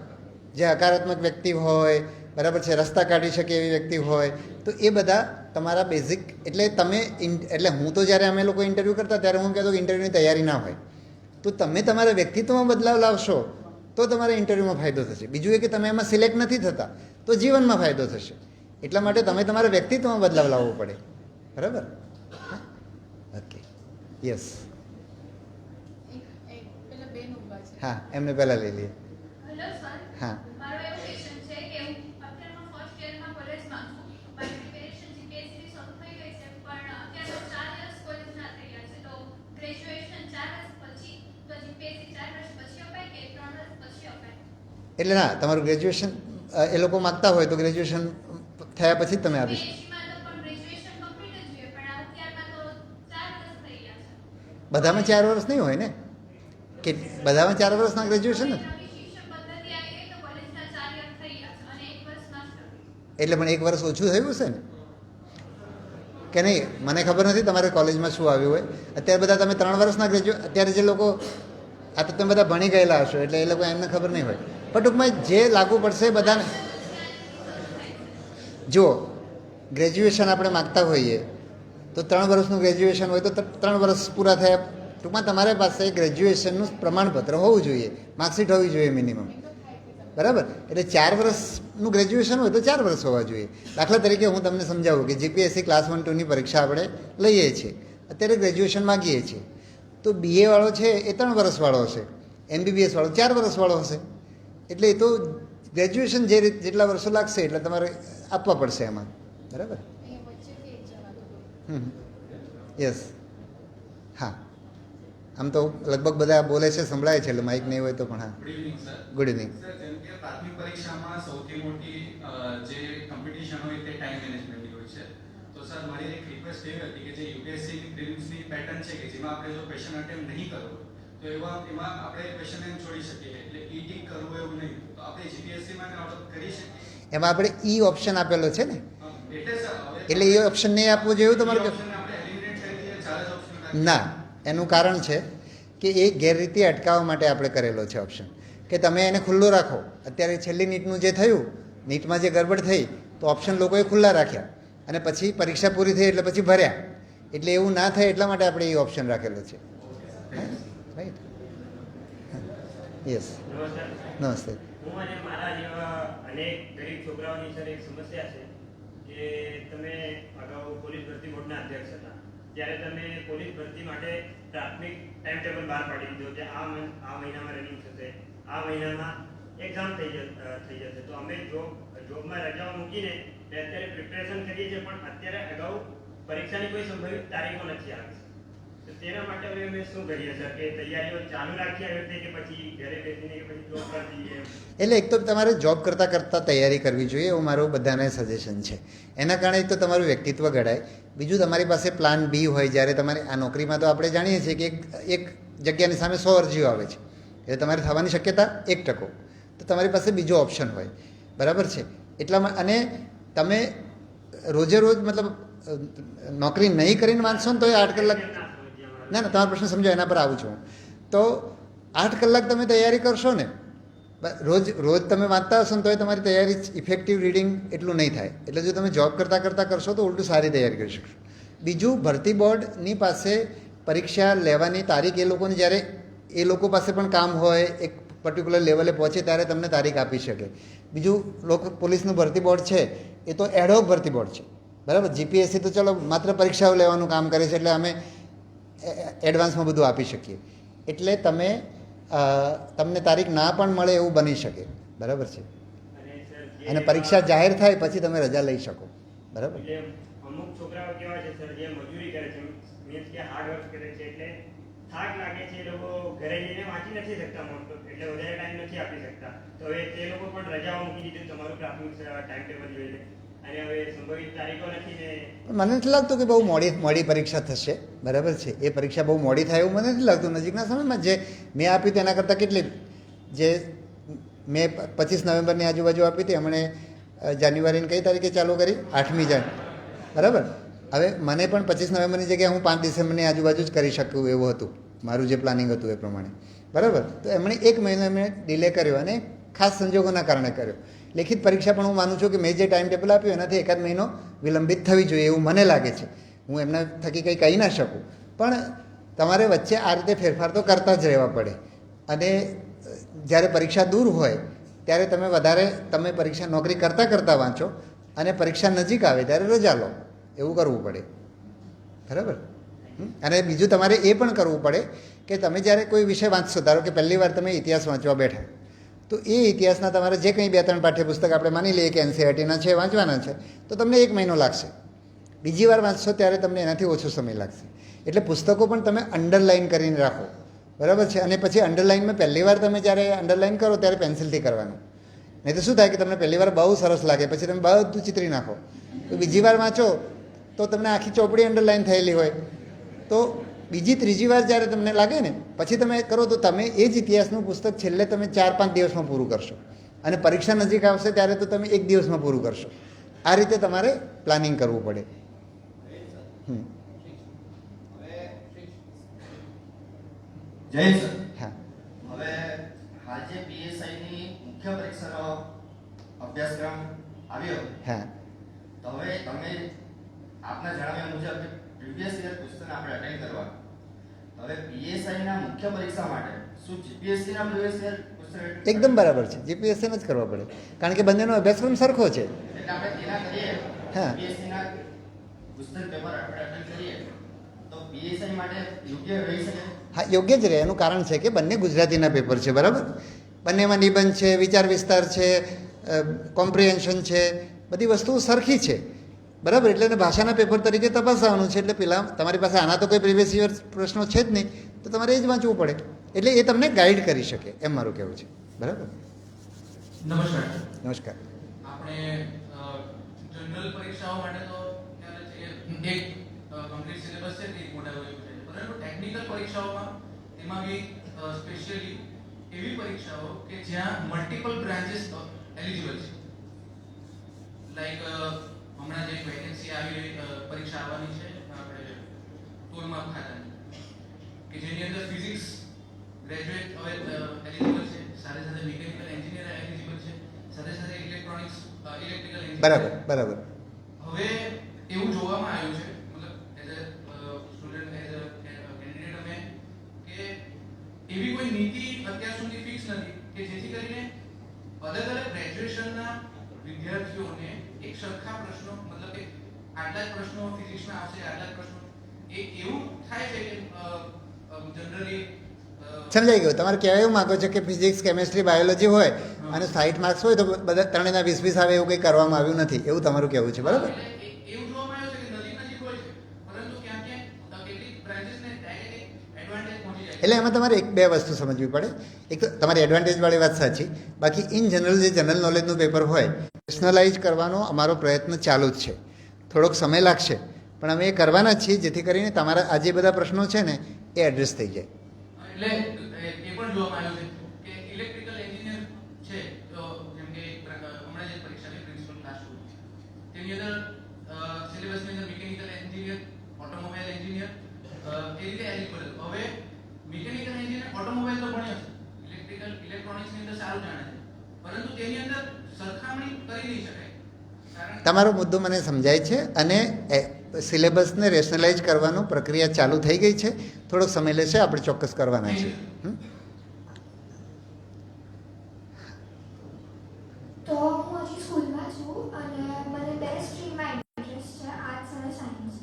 જે હકારાત્મક વ્યક્તિ હોય, બરાબર છે, રસ્તા કાઢી શકે એવી વ્યક્તિ હોય, તો એ બધા તમારા બેઝિક એટલે તમે એટલે હું તો જ્યારે અમે લોકો ઇન્ટરવ્યૂ કરતા ત્યારે હું કહેતો કે ઇન્ટરવ્યૂની તૈયારી ના હોય, તો તમે તમારા વ્યક્તિત્વમાં બદલાવ લાવશો તો તમારે ઇન્ટરવ્યૂમાં ફાયદો થશે. બીજું એ કે તમે એમાં સિલેક્ટ નથી થતા તો જીવનમાં ફાયદો થશે. એટલા માટે તમે તમારા વ્યક્તિત્વમાં બદલાવ લાવવો પડે, બરાબર. ઓકે, યસ, હા, એમને પહેલાં લઈ લઈએ. હેલો સર, હા, મારો એવો ક્વેશ્ચન છે કે હું અત્યારે હું ફર્સ્ટ યરમાં કોલેજમાં છું. મારી પ્રિપેરેશન જીપીએસસી શરૂ થઈ ગઈ છે, પણ અત્યારે 4 વર્ષ કોલેજના થઈ ગયા છે, તો ગ્રેજ્યુએશન 4 વર્ષ પછી તો જીપીએસસી 4 વર્ષ પછી અપાય કે 3 વર્ષ પછી અપાય? એટલે ના, તમારું ગ્રેજ્યુએશન એ લોકો માગતા હોય તો ગ્રેજ્યુએશન થયા પછી જ તમે આપીશ. બીએસસીમાં તો પણ ગ્રેજ્યુએશન કમ્પ્લીટ જ જોઈએ, પણ અત્યારમાં તો 4 વર્ષ થઈ ગયા છે. બધામાં 4 વર્ષ નહીં હોય ને, કે બધામાં 4 વર્ષના ગ્રેજ્યુએશન ને, નવી શિક્ષણ પદ્ધતિ આવી ગઈ તો કોલેજના 4 યર થઈ ગયા છે અને 1 વર્ષ માસ્ટર. એટલે પણ 1 વર્ષ ઓછું થયું છે ને કે નહીં, મને ખબર નથી તમારે કોલેજમાં શું આવ્યું હોય. અત્યારે બધા તમે 3 વર્ષના અત્યારે જે લોકો આ તો તમે બધા ભણી ગયેલા હશો એટલે એ લોકો એમને ખબર નહીં હોય, પણ ટૂંકમાં જે લાગુ પડશે બધાને. જુઓ, ગ્રેજ્યુએશન આપણે માગતા હોઈએ તો 3 વર્ષનું ગ્રેજ્યુએશન હોય તો 3 વર્ષ પૂરા થયા, ટૂંકમાં તમારી પાસે ગ્રેજ્યુએશનનું પ્રમાણપત્ર હોવું જોઈએ, માર્કશીટ હોવી જોઈએ મિનિમમ, બરાબર. એટલે 4 વર્ષનું ગ્રેજ્યુએશન હોય તો 4 વર્ષ હોવા જોઈએ. દાખલા તરીકે હું તમને સમજાવું કે જીપીએસસી ક્લાસ 1-2ની પરીક્ષા આપણે લઈએ છીએ, અત્યારે ગ્રેજ્યુએશન માગીએ છીએ, તો બીએ વાળો છે એ 3 વર્ષવાળો હશે, એમબીબીએસ વાળો 4 વર્ષવાળો હશે. એટલે એ તો ગ્રેજ્યુએશન જેટલા વર્ષો લાગશે એટલે તમારે આપવા પડશે એમાં, બરાબર. યસ, હા, આમ તો લગભગ બધા બોલે છે, સંભળાય છે, એટલે માઇક નહીં હોય તો પણ. હા, good evening sir. Good evening. Sir, જેમ કે પ્રાથમિક પરીક્ષામાં સૌથી મોટી જે કોમ્પિટિશન હોય તે ટાઈમ મેનેજમેન્ટની હોય છે. તો સર, મારી એક રિક્વેસ્ટ એવી હતી કે જે યુપીએસસી પ્રિલિમ્સની પેટર્ન છે કે જેમાં આપણે જો ક્વેશ્ચન અટેમ્પ્ટ નહીં કરવો તો એમાં આપણે ક્વેશ્ચન એમ છોડી શકીએ, એટલે ઈ ટીક કરવું એવું નહીં, તો આપણે જીપીએસસીમાં કરી શકીએ. એમાં આપણે ઈ ઓપ્શન આપેલો છે ને, એટલે સર એટલે એ ઓપ્શન નહીં આપવું જોઈએ તમારે આપણે એલિમિનેટ કરી દઈએ, ચાલે જ ઓપ્શન ના. એનું કારણ છે કે એ ગેરરીતિ અટકાવવા માટે આપણે કરેલો છે ઓપ્શન, કે તમે એને ખુલ્લો રાખો. અત્યારે છેલ્લી નીટનું જે થયું, નીટમાં જે ગડબડ થઈ તો ઓપ્શન લોકોએ ખુલ્લા રાખ્યા અને પછી પરીક્ષા પૂરી થઈ એટલે પછી ભર્યા, એટલે એવું ના થાય એટલા માટે આપણે એ ઓપ્શન રાખેલો છે. રાઈટ, યસ, નમસ્તે. હું અને મારા જેવા અનેક ગરીબ છોકરાઓની સર એક સમસ્યા છે કે તમે અગાઉ પોલીસ ભરતી બોર્ડના અધ્યક્ષ હતા, ત્યારે તમે પોલીસ ભરતી માટે પ્રાથમિક ટાઈમ ટેબલ બહાર પાડી દીધો કે આ મહિનામાં રનિંગ થશે, આ મહિનામાં એક્ઝામ થઈ જશે. તો અમે જોબમાં રજાઓ મૂકીને અત્યારે પ્રિપેરેશન કરીએ છીએ, પણ અત્યારે અગાઉ પરીક્ષાની કોઈ સંભવિત તારીખો નથી આવી. તો તેના માટે હવે અમે શું કરીએ સર, કે તૈયારીઓ ચાલુ રાખીએ આવી રીતે કે પછી ઘરે બેસીને કે પછી જોબ પર જઈએ? એટલે એક તો તમારે જોબ કરતાં તૈયારી કરવી જોઈએ, એવું મારું બધાને સજેશન છે. એના કારણે એક તો તમારું વ્યક્તિત્વ ઘડાય, બીજું તમારી પાસે પ્લાન બી હોય. જ્યારે તમારે આ નોકરીમાં તો આપણે જાણીએ છીએ કે એક જગ્યાની સામે 100 અરજીઓ આવે છે, એટલે તમારી થવાની શક્યતા 1%, તો તમારી પાસે બીજો ઓપ્શન હોય, બરાબર છે. એટલામાં અને તમે રોજે રોજ મતલબ નોકરી નહીં કરીને વાંચશો ને તો એ 8 કલાક, ના તમારો પ્રશ્ન સમજો, એના પર આવું છું. તો 8 કલાક તમે તૈયારી કરશો ને, રોજ તમે વાંચતા હશો ને તો તમારી તૈયારી ઇફેક્ટિવ રીડિંગ એટલું નહીં થાય. એટલે જો તમે જોબ કરતાં કરશો તો ઉલટું સારી તૈયારી કરી શકશો. બીજું, ભરતી બોર્ડની પાસે પરીક્ષા લેવાની તારીખ એ લોકોની, જ્યારે એ લોકો પાસે પણ કામ હોય, એક પર્ટિક્યુલર લેવલે પહોંચે ત્યારે તમને તારીખ આપી શકે. બીજું, પોલીસનું ભરતી બોર્ડ છે એ તો એડહોક ભરતી બોર્ડ છે, બરાબર. જીપીએસસી તો ચલો માત્ર પરીક્ષાઓ લેવાનું કામ કરે છે, એટલે અમે એડવાન્સમાં બધું આપી શકીએ. એટલે તમને તારીખ ના પણ મળે એવું બની શકે, બરાબર છે. અને પરીક્ષા જાહેર થાય પછી તમે રજા લઈ શકો, બરાબર. અમુક છોકરાઓ કેવા છે સર, જે મજૂરી કરે છે, મીન્સ કે હાર્ડ વર્ક કરે છે, એટલે થાક લાગે છે, એ લોકો ઘરે જઈને વાંચી નથી શકતા મોટો, એટલે વધારે ટાઈમ નથી આપી શકતા. તો હવે તે લોકો પણ રજાઓ મૂકી દીધી તમારું પ્રાથમિક ટાઈમ ટેબલ જોઈને. અને હવે સંભવિત તારીખો નથી ને મને નથી લાગતું કે બહુ મોડી પરીક્ષા થશે, બરાબર છે. એ પરીક્ષા બહુ મોડી થાય એવું મને નથી લાગતું. નજીકના સમયમાં જે મેં આપી તેના કરતાં કેટલી, જે મેં 25 નવેમ્બરની આજુબાજુ આપી હતી, હમણે જાન્યુઆરીની કઈ તારીખે ચાલુ કરી, 8મી જાન્યુઆરી, બરાબર. હવે મને પણ 25 નવેમ્બરની જગ્યાએ હું 5 ડિસેમ્બરની આજુબાજુ જ કરી શકું એવું હતું મારું જે પ્લાનિંગ હતું એ પ્રમાણે, બરાબર. તો એમણે 1 મહિનો એમણે ડિલે કર્યો અને ખાસ સંજોગોના કારણે કર્યો. લેખિત પરીક્ષા પણ હું માનું છું કે મેં જે ટાઈમ ટેબલ આપ્યું એનાથી એકાદ મહિનો વિલંબિત થવી જોઈએ એવું મને લાગે છે. હું એમના થકી કંઈ કહી ના શકું, પણ તમારે વચ્ચે આ રીતે ફેરફાર તો કરતા જ રહેવા પડે. અને જ્યારે પરીક્ષા દૂર હોય ત્યારે તમે પરીક્ષા નોકરી કરતાં વાંચો અને પરીક્ષા નજીક આવે ત્યારે રજા લો, એવું કરવું પડે, બરાબર. અને બીજું તમારે એ પણ કરવું પડે કે તમે જ્યારે કોઈ વિષય વાંચશો, ધારો કે પહેલી વાર તમે ઇતિહાસ વાંચવા બેઠા, તો એ ઇતિહાસના તમારે જે કંઈ 2-3 પાઠ્યપુસ્તક આપણે માની લઈએ કે NCERTના છે, વાંચવાના છે, તો તમને 1 મહિનો લાગશે. બીજી વાર વાંચશો ત્યારે તમને એનાથી ઓછો સમય લાગશે. એટલે પુસ્તકો પણ તમે અંડરલાઇન કરીને રાખો, બરાબર છે. અને પછી અંડરલાઇનમાં પહેલી વાર તમે જ્યારે અંડરલાઇન કરો ત્યારે પેન્સિલથી કરવાનું. નહીં તો શું થાય કે તમને પહેલી વાર બહુ સરસ લાગે, પછી તમે બધું ચિતરી નાખો. તો બીજી વાર વાંચો તો તમને આખી ચોપડી અંડરલાઇન થયેલી હોય, તો બીજી ત્રીજી વાર જ્યારે તમને લાગે ને પછી તમે કરો, તો તમે એ જ ઇતિહાસનું પુસ્તક છેલ્લે તમે 4-5 દિવસમાં પૂરું કરશો. અને પરીક્ષા નજીક આવશે ત્યારે તો તમે 1 દિવસમાં પૂરું કરશો. આ રીતે તમારે પ્લાનિંગ કરવું પડે. જય સર. હા, હવે હાલ જે પીએસઆઈની મુખ્ય પરીક્ષાનો અભ્યાસક્રમ આવ્યો, હા, તો હવે તમે આપના જણાવ્યા મુજબ પ્રીવિયસ યર ક્વેશ્ચન આપણે અટેન્ડ કરવા, હવે પીએસઆઈના મુખ્ય પરીક્ષા માટે શું જીપીએસસીના પ્રીવિયસ યર ક્વેશ્ચન એકદમ બરાબર છે. જીપીએસસીને જ કરવા પડે, કારણ કે બંનેનો અભ્યાસક્રમ સરખો છે. એટલે આપણે તેના કરીએ, હા, જીપીએસસીના ક્વેશ્ચન પેપર આપણે અટેન્ડ કરીએ તો પીએસઆઈ માટે યોગ્ય રહી શકે? હા, યોગ્ય જ રહે. એનું કારણ છે કે બંને ગુજરાતીના પેપર છે, બરાબર. બંનેમાં નિબંધ છે, વિચાર વિસ્તાર છે, કોમ્પ્રિહેન્શન છે, બધી વસ્તુઓ સરખી છે, બરાબર. એટલે એને ભાષાના પેપર તરીકે તપાસવાનું છે. એટલે પેલા તમારી પાસે આના તો કોઈ પ્રીવિયસ યર પ્રશ્નો છે જ નહીં, તો તમારે એ જ વાંચવું પડે. એટલે એ તમને ગાઈડ કરી શકે, એમ મારું કહેવું છે, બરાબર. નમસ્કાર. નમસ્કાર. આપણે જનરલ પરીક્ષાઓ માટે તો ખ્યાલ છે કે એક કમ્પ્લીટ સિલેબસ છે, એક મોટા હોય છે, પરંતુ ટેકનિકલ પરીક્ષાઓમાં એમાં બી સ્પેશિયલી એવી પરીક્ષાઓ કે જ્યાં મલ્ટિપલ બ્રાન્ચીસ એલિજિબલ છે. લાઈક હમણાં જે વેકેન્સી આવી પરીક્ષા આવવાની છે આપણે ટોલમાપ ખાતાની, કે જેની અંદર ફિઝિક્સ ગ્રેજ્યુએટ હવે એલિજિબલ છે, સાથે સાથે મિકેનિકલ એન્જિનિયર એલિજિબલ છે, સાથે સાથે ઇલેક્ટ્રોનિક્સ ઇલેક્ટ્રિકલ એન્જિનિયર. બરાબર. હવે એવું જોવામાં આવ્યું છે, મતલબ as a student, as a candidate અમે, કે એવી કોઈ નીતિ અત્યાર સુધી ફિક્સ નથી કે જેથી કરીને અલગ અલગ ગ્રેજ્યુએશનના વિદ્યાર્થીઓને એક સરખા પ્રશ્નો, મતલબ કે આટલા જ પ્રશ્નો ફિઝિક્સમાં આવશે, આટલા જ પ્રશ્નો, એવું થાય છે કે જનરલી સમજાઈ ગયું. તમારે કહેવા એવું માગો છો કે ફિઝિક્સ, કેમેસ્ટ્રી, બાયોલોજી હોય અને 60 માર્ક્સ હોય તો બધા ત્રણેયના 20-20 આવે, એવું કંઈ કરવામાં આવ્યું નથી, એવું તમારું કહેવું છે, બરાબર. એવું જોવામાં આવ્યું છે કે નજીક હોય છે, પરંતુ ક્યાંક કેટલીક બ્રાન્ચીસને ડાયરેક્ટ એડવાન્ટેજ પહોંચી જાય. એટલે એમાં તમારે 1-2 વસ્તુ સમજવી પડે. એક તો તમારી એડવાન્ટેજવાળી વાત સાચી, બાકી ઇન જનરલ જે જનરલ નોલેજનું પેપર હોય પર્સનલાઇઝ કરવાનો અમારો પ્રયત્ન ચાલુ જ છે. થોડોક સમય લાગશે, પણ અમે એ કરવાના જ છીએ જેથી કરીને તમારા આ જે બધા પ્રશ્નો છે ને એ એડ્રેસ થઈ જાય. એટલે એ પણ જોવામાં આવ્યું છે કે ઇલેક્ટ્રિકલ એન્જિનિયર છે, તો જેમ કે હમણાં જે પરીક્ષાની પ્રિન્સિપલ ક્લાસ તેની અંદર સિલેબસની અંદર મિકેનિકલ એન્જિનિયર, ઓટોમોબાઈલ એન્જિનિયર એ રીતે એલિજિબલ. હવે મિકેનિકલ એન્જિનિયર ઓટોમોબાઈલ તો ભણ્યો છે, ઇલેક્ટ્રોનિક્સની અંદર સારું જાણે છે, પરંતુ તેની અંદર સરખામણી કરી નહીં શકાય. તમારો મુદ્દો મને સમજાય છે અને સિલેબસને રેશનલાઇઝ કરવાનું પ્રક્રિયા ચાલુ થઈ ગઈ છે. થોડોક સમય લેશે, આપણે ચોક્કસ કરવાના છે. તો હું હજી સ્કૂલમાં છું અને મને 2 સ્ટ્રીમમાં ઇન્ટરેસ્ટ છે, આર્ટ્સ અને સાયન્સ.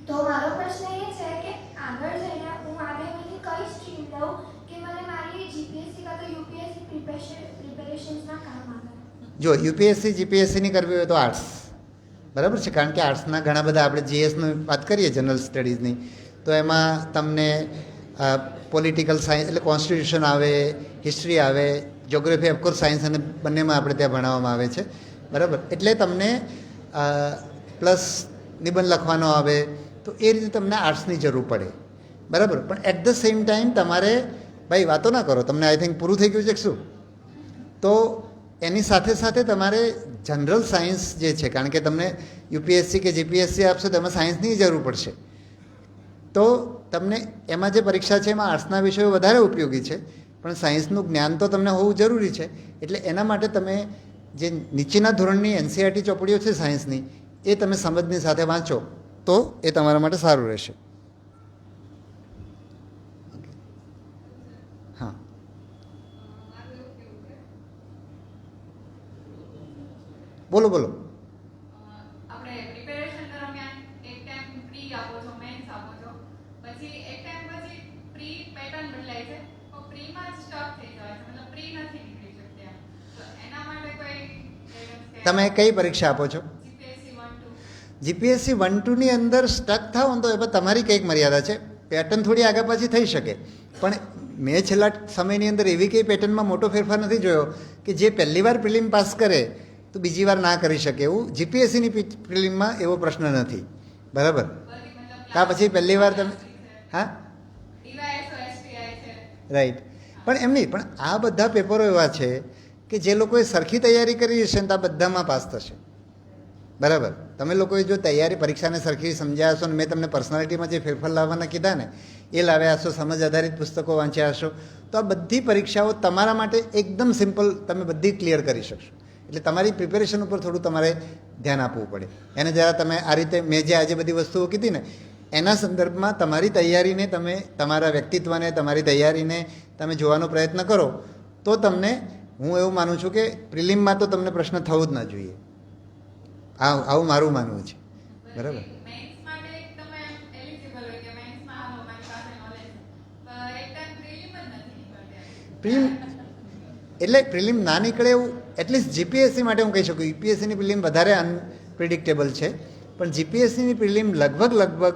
તો મારો પ્રશ્ન એ છે કે આગળ જઈને હું આ બેમાંથી કઈ સ્ટ્રીમ લઉં કે મને મારી જીપીએસસી કાં તો યુપીએસસી પ્રિપેરેશન્સના કામ આવે. જો યુપીએસસી જીપીએસસીની કરવી હોય તો આર્ટ્સ, બરાબર છે. કારણ કે આર્ટ્સના ઘણા બધા, આપણે જીએસની વાત કરીએ જનરલ સ્ટડીઝની, તો એમાં તમને પોલિટિકલ સાયન્સ એટલે કોન્સ્ટિટ્યુશન આવે, હિસ્ટ્રી આવે, જ્યોગ્રાફી ઓફકોર્સ સાયન્સ અને બંનેમાં આપણે ત્યાં ભણાવવામાં આવે છે. બરાબર. એટલે તમને પ્લસ નિબંધ લખવાનો આવે તો એ રીતે તમને આર્ટ્સની જરૂર પડે, બરાબર. પણ એટ ધ સેમ ટાઈમ તમારે, ભાઈ વાતો ના કરો, તમને આઈ થિંક પૂરું થઈ ગયું છે કે શું? તો એની સાથે સાથે તમારે જનરલ સાયન્સ જે છે, કારણ કે તમને યુપીએસસી કે જીપીએસસી આપશો તો એમાં સાયન્સની જરૂર પડશે, તો તમને એમાં જે પરીક્ષા છે એમાં આર્ટ્સના વિષયો વધારે ઉપયોગી છે, પણ સાયન્સનું જ્ઞાન તો તમને હોવું જરૂરી છે. એટલે એના માટે તમે જે નીચેના ધોરણની એનસીઈઆરટી ચોપડીઓ છે સાયન્સની, એ તમે સમજની સાથે વાંચો તો એ તમારા માટે સારું રહેશે. હા, બોલો બોલો. આપણે પ્રિપેરેશન દરમિયાન એક ટાઈમ પ્રી આપો છો, મેન્સ આપો છો, પછી એક ટાઈમ પછી પ્રી પેટર્ન બદલાય છે તો પ્રીમાં જ સ્ટક થઈ જાય છે, મતલબ પ્રી નથી નીકળી શકતી એમ. તો એના માટે કોઈ guidance કે તમે કઈ પરીક્ષા આપો છો? જીપીએસસી 1-2 જીપીએસસી 1-2ની અંદર સ્ટક થાવ ને તો એમાં તમારી કંઈક મર્યાદા છે. પેટર્ન થોડી આગળ પાછી થઈ શકે, પણ મેં છેલ્લા સમયની અંદર એવી કંઈ પેટર્નમાં મોટો ફેરફાર નથી જોયો કે જે પહેલી વાર પ્રિલિમ પાસ કરે તો બીજી વાર ના કરી શકે. એવું જીપીએસસીની પ્રિલિમમાં એવો પ્રશ્ન નથી, બરાબર. કાં પછી પહેલી વાર તમે, હા રાઈટ. પણ એમ નહીં, પણ આ બધા પેપરો એવા છે કે જે લોકોએ સરખી તૈયારી કરી હશે ને તો આ બધામાં પાસ થશે, બરાબર. તમે લોકોએ જો તૈયારી પરીક્ષાને સરખી સમજ્યા હશો ને મેં તમને પર્સનાલિટીમાં જે ફેરફાર લાવવાના કીધા ને એ લાવ્યા હશો, સમજ આધારિત પુસ્તકો વાંચ્યા હશો, તો આ બધી પરીક્ષાઓ તમારા માટે એકદમ સિમ્પલ, તમે બધી ક્લિયર કરી શકશો. એટલે તમારી પ્રિપેરેશન ઉપર થોડું તમારે ધ્યાન આપવું પડે. એને જરા તમે આ રીતે મેં જે આજે બધી વસ્તુઓ કીધી ને એના સંદર્ભમાં તમારી તૈયારીને, તમે તમારા વ્યક્તિત્વને, તમારી તૈયારીને તમે જોવાનો પ્રયત્ન કરો તો તમને, હું એવું માનું છું કે પ્રિલિમમાં તો તમને પ્રશ્ન થવો જ ના જોઈએ. આવું મારું માનવું છે, બરાબર. મેન્સ માટે તમે એલિજિબલ હોય કે મેન્સમાં હાલો મારી પાસે નોલેજ છે, એક ટાઈમ પ્રીલિમ જ નથી નીકળતી. પ્રિલિમ એટલે પ્રિલિમ ના નીકળે એવું એટલીસ્ટ જીપીએસસી માટે હું કહી શકું. યુપીએસસીની પ્રિલિમ વધારે અનપ્રિડિક્ટેબલ છે, પણ જીપીએસસીની પ્રિલિમ લગભગ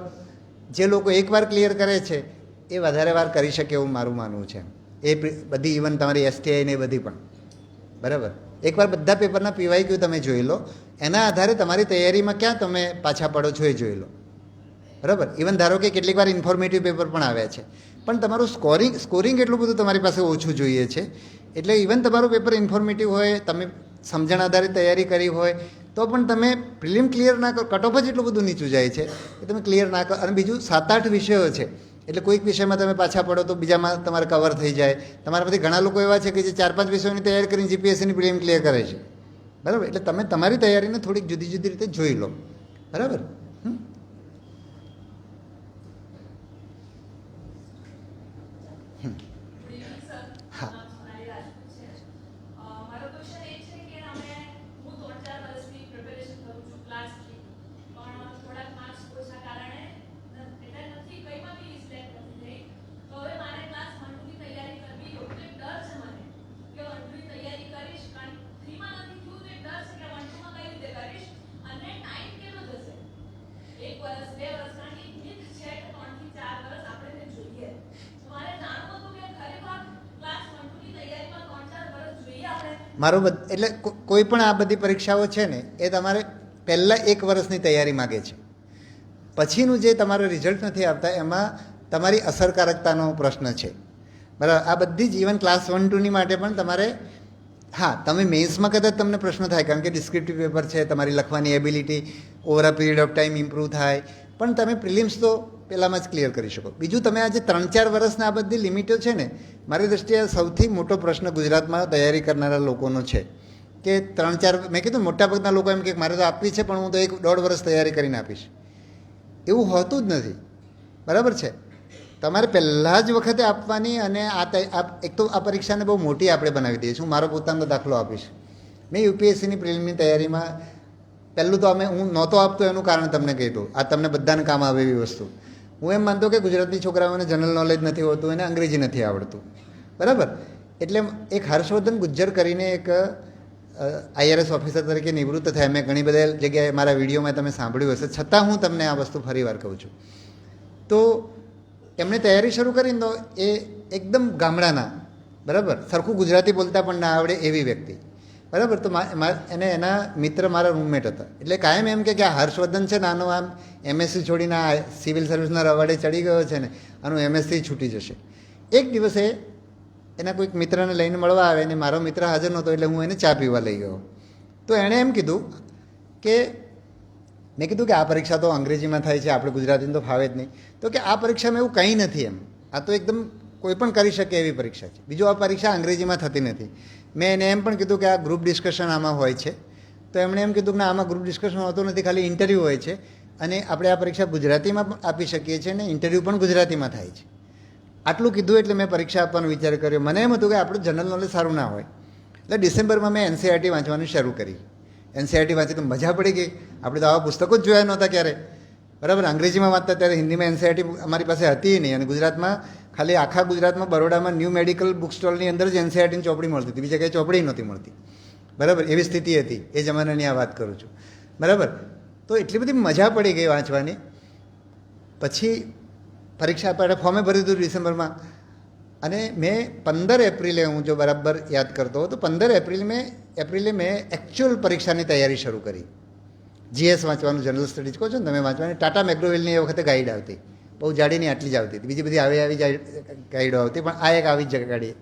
જે લોકો એકવાર ક્લિયર કરે છે એ વધારે વાર કરી શકે એવું મારું માનવું છે. એ બધી ઇવન તમારી એસટીઆઈ ને એ બધી પણ, બરાબર. એકવાર બધા પેપરના પીવાયક્યુ તમે જોઈ લો, એના આધારે તમારી તૈયારીમાં ક્યાં તમે પાછા પડો છો એ જોઈ લો, બરાબર. ઇવન ધારો કે કેટલીક વાર ઇન્ફોર્મેટિવ પેપર પણ આવ્યા છે, પણ તમારું સ્કોરિંગ એટલું બધું તમારી પાસે ઓછું જોઈએ છે. એટલે ઇવન તમારું પેપર ઇન્ફોર્મેટિવ હોય, તમે સમજણ આધારિત તૈયારી કરી હોય તો પણ તમે પ્રિલિમ ક્લિયર ના કરો, કટ ઓફ જ એટલું બધું નીચું જાય છે કે તમે ક્લિયર ના કરો. અને બીજું 7-8 વિષયો છે, એટલે કોઈક વિષયમાં તમે પાછા પડો તો બીજામાં તમારે કવર થઈ જાય. તમારામાંથી ઘણા લોકો એવા છે કે જે 4-5 વિષયોની તૈયારી કરીને જીપીએસસીની પ્રિલિમ ક્લિયર કરે છે, બરાબર. એટલે તમે તમારી તૈયારીને થોડીક જુદી જુદી રીતે જોઈ લો, બરાબર. હા, મારો ક્વેશ્ચન એ છે કે હું 3-4 વર્ષથી પ્રિપેરેશન કરું છું ક્લાસથી, પણ થોડાક માર્ક્સ ઓછા કારણે એટલે નથી કઈમાંથી સિલેક્ટ નથી થઈ. તો હવે મારે ક્લાસ 1-2 ની તૈયારી કરવી હોય તો એક ડર છે મને કે 1-2 ની તૈયારી કરીશ, કારણ 3 માં નથી થયું તો એક ડર છે કે 1-2 માં કઈ રીતે કરીશ અને ટાઈમ કેટલો જશે, 1 વર્ષ 2 વર્ષ, કારણ કે મિથ છે કે 3 થી 4 વર્ષ આપણે જોઈએ. તો મારે જાણવું હતું કે ખરેખર ક્લાસ 1-2 ની તૈયારીમાં 3-4 વર્ષ જોઈએ આપણે. મારો એટલે કોઈ પણ આ બધી પરીક્ષાઓ છે ને એ તમારે પહેલાં 1 વર્ષની તૈયારી માગે છે, પછીનું જે તમારું રિઝલ્ટ નથી આવતા એમાં તમારી અસરકારકતાનો પ્રશ્ન છે, બરાબર. આ બધી જ ઇવન ક્લાસ 1-2ની માટે પણ તમારે, હા તમે મેન્સમાં કદાચ તમને પ્રશ્ન થાય કારણ કે ડિસ્ક્રિપ્ટિવ પેપર છે, તમારી લખવાની ability over a period of time improve થાય, પણ તમે પ્રિલિમ્સ તો પહેલાંમાં જ ક્લિયર કરી શકો. બીજું તમે આજે 3-4 વર્ષના આ બધી લિમિટો છે ને, મારી દૃષ્ટિએ સૌથી મોટો પ્રશ્ન ગુજરાતમાં તૈયારી કરનારા લોકોનો છે કે 3-4, મેં કીધું મોટાભાગના લોકો એમ કે મારે તો આપવી છે પણ હું તો 1-1.5 વર્ષ તૈયારી કરીને આપીશ. એવું હોતું જ નથી, બરાબર છે. તમારે પહેલાં જ વખતે આપવાની. અને એક તો આ પરીક્ષાને બહુ મોટી આપણે બનાવી દઈએ છીએ. હું મારો પોતાનો દાખલો આપીશ. મેં યુપીએસસીની પ્રિલિમની તૈયારીમાં પહેલું તો હું નહોતો આપતો એનું કારણ તમને કહી દઉં, આ તમને બધાને કામ આવે એવી વસ્તુ. હું એમ માનતો કે ગુજરાતી છોકરાઓને જનરલ નોલેજ નથી હોતું, એને અંગ્રેજી નથી આવડતું, બરાબર. એટલે એક હર્ષવર્ધન ગુજ્જર કરીને એક આઈઆરએસ ઓફિસર તરીકે નિવૃત્ત થયા, મેં ઘણી બધા જગ્યાએ મારા વિડીયોમાં તમે સાંભળ્યું હશે, છતાં હું તમને આ વસ્તુ ફરી વાર કહું છું. તો એમણે તૈયારી શરૂ કરીને તો એ એકદમ ગામડાના, બરાબર, સરખું ગુજરાતી બોલતા પણ ના આવડે એવી વ્યક્તિ, બરાબર. તો એને એના મિત્ર મારા રૂમમેટ હતા. એટલે કાયમ એમ કે આ હર્ષવર્ધન છે ને, આનો આમ એમએસસી છોડીને આ સિવિલ સર્વિસના રવાડે ચડી ગયો છે ને, આનું એમએસસી છૂટી જશે. એક દિવસે એના કોઈક મિત્રને લઈને મળવા આવે ને મારો મિત્ર હાજર નહોતો, એટલે હું એને ચા પીવા લઈ ગયો. તો એણે એમ કીધું કે મેં કીધું કે આ પરીક્ષા તો અંગ્રેજીમાં થાય છે, આપણે ગુજરાતીમાં તો ફાવે જ નહીં. તો કે આ પરીક્ષામાં એવું કંઈ નથી એમ, આ તો એકદમ કોઈ પણ કરી શકે એવી પરીક્ષા છે. બીજું, આ પરીક્ષા અંગ્રેજીમાં થતી નથી. મેં એને એમ પણ કીધું કે આ ગ્રુપ ડિસ્કશન આમાં હોય છે. તો એમણે એમ કીધું કે ના, આમાં ગ્રુપ ડિસ્કશન હોતું નથી, ખાલી ઇન્ટરવ્યૂ હોય છે, અને આપણે આ પરીક્ષા ગુજરાતીમાં પણ આપી શકીએ છીએ, અને ઇન્ટરવ્યૂ પણ ગુજરાતીમાં થાય છે. આટલું કીધું એટલે મેં પરીક્ષા આપવાનો વિચાર કર્યો. મને એમ હતું કે આપણું જનરલ નોલેજ સારું ના હોય. એટલે ડિસેમ્બરમાં મેં એનસીઈઆરટી વાંચવાનું શરૂ કરી. એનસીઈઆરટી વાંચી તો મજા પડી ગઈ. આપણે તો આવા પુસ્તકો જ જોયા નહોતા ક્યારે, બરાબર. અંગ્રેજીમાં વાંચતા ત્યારે હિન્દીમાં એનસીઈઆરટી અમારી પાસે હતી નહીં, અને ગુજરાતમાં ખાલી આખા ગુજરાતમાં બરોડામાં ન્યૂ મેડિકલ બુક સ્ટોલની અંદર જ એનસીઈઆરટીની ચોપડી મળતી હતી, બીજી કંઈ ચોપડી નહોતી મળતી, બરાબર. એવી સ્થિતિ હતી એ જમાનાની આ વાત કરું છું, બરાબર. તો એટલી બધી મજા પડી ગઈ વાંચવાની. પછી પરીક્ષા આપણે ફોર્મે ભરી દીધું ડિસેમ્બરમાં, અને મેં 15 એપ્રિલે, હું જો બરાબર યાદ કરતો હોઉં તો 15 એપ્રિલે મેં એકચ્યુઅલ પરીક્ષાની તૈયારી શરૂ કરી. જીએસ વાંચવાનું, જનરલ સ્ટડીઝ કહો છો ને તમે વાંચવાની. ટાટા મેકડોવેલની એ વખતે ગાઈડ આવતી, બહુ જાડીની આટલી જ આવતી હતી, બીજી બધી આવી ગાઈડો આવતી, પણ આ એક આવી જ